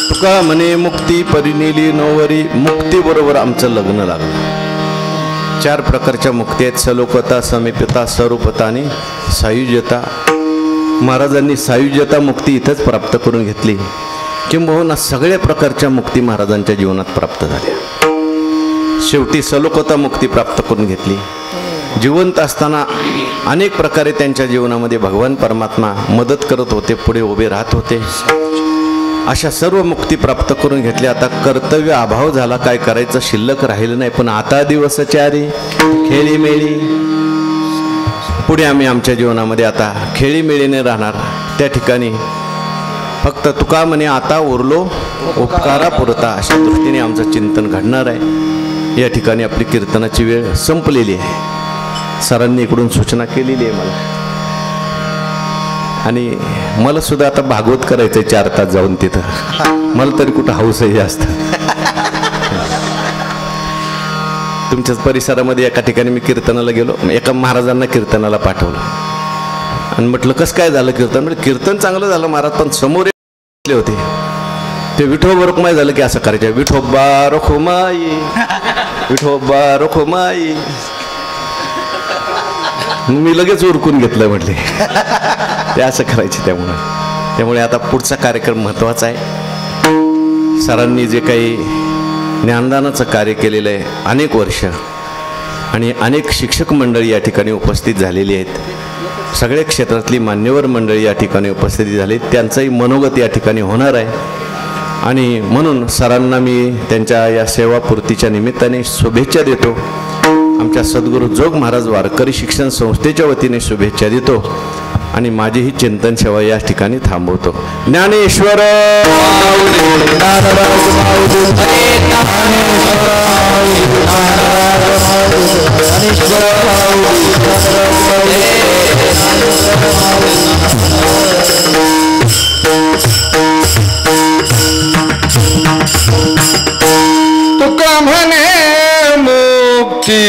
तुका म्हणे मुक्ती परिनेली नोवरी. मुक्ती बरोबर आमचं लग्न लागलं. 4 प्रकारच्या मुक्ती आहेत: सलोकता, समीपता, स्वरूपता आणि सायुज्यता. महाराजांनी सायुज्यता मुक्ती इथंच प्राप्त करून घेतली, किंबहुना सगळ्या प्रकारच्या मुक्ती महाराजांच्या जीवनात प्राप्त झाल्या. शेवटी सलोकता मुक्ती प्राप्त करून घेतली. जिवंत असताना अनेक प्रकारे त्यांच्या जीवनामध्ये भगवान परमात्मा मदत करत होते, पुढे उभे राहत होते. अशा सर्व मुक्ती प्राप्त करून घेतल्या. आता कर्तव्य अभाव झाला, काय करायचं शिल्लक राहिलं नाही. पण आता दिवस चारी खेळीमेळी. पुढे आम्ही आमच्या जीवनामध्ये आता खेळीमेळीने राहणार. त्या ठिकाणी फक्त तुका म्हणे आता उरलो उपकारा पुरता, अशा दृष्टीने आमचं चिंतन घडणार आहे. या ठिकाणी आपली कीर्तनाची वेळ संपलेली आहे. सरांनी इकडून सूचना केलेली आहे मला, आणि मला सुद्धा आता भागवत करायचं आहे 4 तास जाऊन तिथं. मला तरी कुठं हौस आहे जास्त. तुमच्याच परिसरामध्ये एका ठिकाणी मी कीर्तनाला गेलो. एका महाराजांना कीर्तनाला पाठवलं आणि म्हटलं कसं काय झालं कीर्तन? म्हणजे कीर्तन चांगलं झालं महाराज, पण समोर होते ते विठोबा रुक्माई झालं की असं करायचं, विठोबा रुक्माई, विठोबा रुक्माई. मी लगेच उरकून घेतलं, म्हटले ते असं करायचे. त्यामुळे आता पुढचा कार्यक्रम महत्त्वाचा आहे. सरांनी जे काही ज्ञानदानाचं कार्य केलेलं आहे अनेक वर्ष, आणि अनेक शिक्षक मंडळी या ठिकाणी उपस्थित झालेली आहेत. सगळ्या क्षेत्रातली मान्यवर मंडळी या ठिकाणी उपस्थित झाली. त्यांचंही मनोगत या ठिकाणी होणार आहे, आणि म्हणून सरांना मी त्यांच्या या सेवापूर्तीच्या निमित्ताने शुभेच्छा देतो. आमच्या सद्गुरू जोग महाराज वारकरी शिक्षण संस्थेच्या वतीने शुभेच्छा देतो, आणि माझी ही चिंतन सेवा या ठिकाणी थांबवतो. ज्ञानेश्वर तुका म्हणे मुक्ती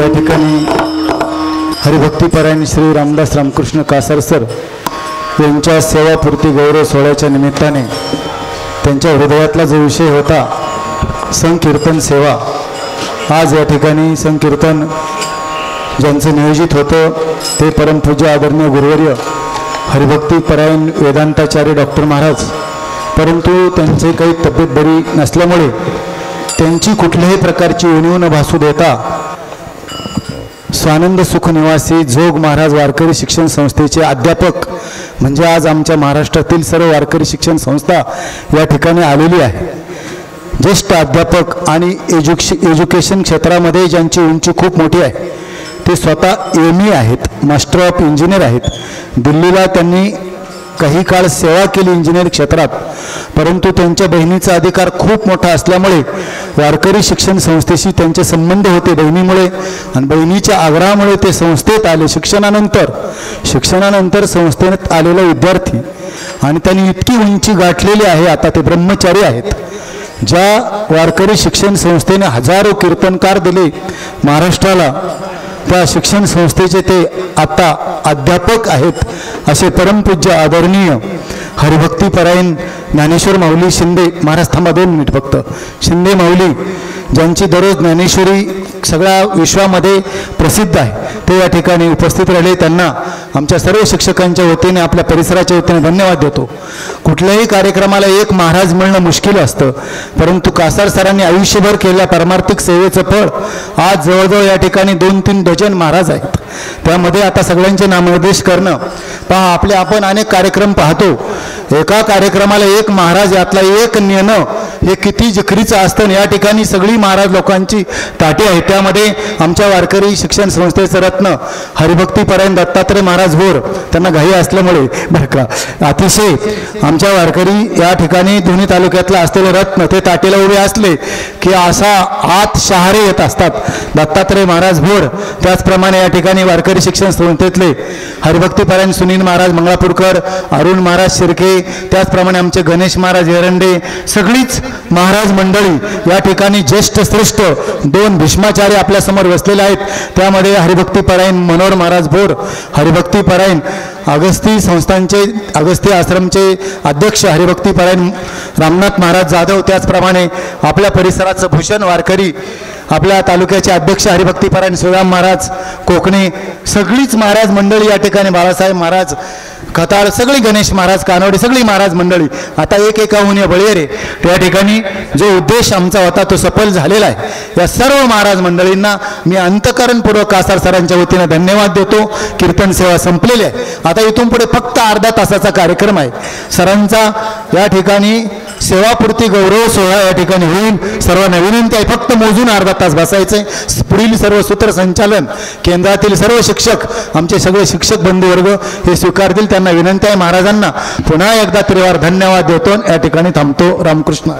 या ठिकाणी हरिभक्तीपरायण श्री रामदास रामकृष्ण कासार सर यांच्या सेवापूर्ती गौरव सोहळ्याच्या निमित्ताने त्यांच्या हृदयातला जो विषय होता संकीर्तन सेवा, आज या ठिकाणी संकीर्तन ज्यांचं नियोजित होतं ते परमपूज्य आदरणीय गुरुवर्य हरिभक्तीपरायण वेदांताचार्य डॉक्टर महाराज, परंतु त्यांची काही तब्येत बरी नसल्यामुळे त्यांची कुठल्याही प्रकारची उणीव न भासू देता स्वानंद सुख निवासी जोग महाराज वारकरी शिक्षण संस्थेचे अध्यापक म्हणजे आज आमच्या महाराष्ट्रातील सर्व वारकरी शिक्षण संस्था या ठिकाणी आलेली आहे. ज्येष्ठ अध्यापक आणि एज्युकेशन क्षेत्रामध्ये ज्यांची उंची खूप मोठी आहे ते स्वतः ME आहेत, मास्टर ऑफ इंजिनियर आहेत. दिल्लीला त्यांनी काही काळ सेवा केली इंजिनिअरिंग क्षेत्रात, परंतु त्यांच्या बहिणीचा अधिकार खूप मोठा असल्यामुळे वारकरी शिक्षण संस्थेशी त्यांचे संबंध होते बहिणीमुळे, आणि बहिणीच्या आग्रहामुळे ते संस्थेत आले. शिक्षणानंतर संस्थेत आलेला विद्यार्थी आणि त्यांनी इतकी उंची गाठलेली आहे, आता ते ब्रह्मचारी आहेत. ज्या वारकरी शिक्षण संस्थेने हजारो कीर्तनकार दिले महाराष्ट्राला, त्या शिक्षण संस्थेचे ते आता अध्यापक आहेत. असे परमपूज्य आदरणीय हरिभक्तीपरायण ज्ञानेश्वर माऊली शिंदे महाराज, थांबा 2 मिनिट फक्त. शिंदे माऊली ज्यांची दररोज ज्ञानेश्वरी सगळ्या विश्वामध्ये प्रसिद्ध आहे, ते या ठिकाणी उपस्थित राहिले. त्यांना आमच्या सर्व शिक्षकांच्या वतीने, आपल्या परिसराच्या वतीने धन्यवाद देतो. कुठल्याही कार्यक्रमाला एक महाराज मिळणं मुश्किल असतं, परंतु कासार सरांनी आयुष्यभर केलेल्या परमार्थिक सेवेचं फळ आज जवळजवळ या ठिकाणी 2-3 डझन महाराज आहेत. त्यामध्ये आता सगळ्यांचे नामनिर्देश करणं पहा, आपण अनेक कार्यक्रम पाहतो, एका कार्यक्रमाला एक महाराज यातला एक नेणं हे किती जिकरीचं असतं. या ठिकाणी सगळी महाराज लोकांची ताटी आहे. त्यामध्ये आमच्या वारकरी शिक्षण संस्थेचं रत्न हरिभक्तीपरायण दत्तात्रय महाराज भोर, त्यांना घाई असल्यामुळे बरं का, अतिशय आमच्या वारकरी या ठिकाणी दोन्ही तालुक्यातलं असलेले रत्न ते ताटीला उभे असले की असा आत शहारे येत असतात. दत्तात्रय महाराज भोर, त्याचप्रमाणे या ठिकाणी वारकरी शिक्षण संस्थेतले हरिभक्तीपरायण सुनील महाराज मंगळापूरकर, अरुण महाराज शिर्के, त्याचप्रमाणे आमचे गणेश महाराज एरंडे, सगळीच महाराज मंडळी या ठिकाणी ज्येष्ठ श्रेष्ठ 2 भीष्माचार्य आपल्यासमोर बसलेले आहेत. त्यामध्ये हरिभक्तीपरायण मनोहर महाराज भोर, हरिभक्तीपरायण अगस्ती संस्थांचे, अगस्ती आश्रमचे अध्यक्ष हरिभक्तीपरायण रामनाथ महाराज जाधव, त्याचप्रमाणे आपल्या परिसराचं भूषण वारकरी आपल्या तालुक्याचे अध्यक्ष हरिभक्तीपरायण शिवराम महाराज कोकणे, सगळीच महाराज मंडळी या ठिकाणी, बाळासाहेब महाराज खताळ, सगळी गणेश महाराज कानवडे, सगळी महाराज मंडळी आता एकाहून बळीरे. त्या ठिकाणी जो उद्देश आमचा होता तो सफल झालेला आहे. या सर्व महाराज मंडळींना मी अंतःकरणपूर्वक कासार सरांच्या वतीने धन्यवाद देतो. कीर्तन सेवा संपलेली आहे, आता इथून पुढे फक्त अर्धा तासाचा कार्यक्रम आहे. सरांचा या ठिकाणी सेवापूर्ती गौरव सोहळा या ठिकाणी होईल. सर्वांना विनंती आहे फक्त मोजून अर्धा तास बसायचे. पुढील सर्व सूत्रसंचालन केंद्रातील सर्व शिक्षक, आमचे सगळे शिक्षक बंधुवर्ग हे स्वीकारतील. त्यांना विनंती आहे, महाराजांना पुन्हा एकदा त्रिवार धन्यवाद देतो. या ठिकाणी थांबतो. रामकृष्ण.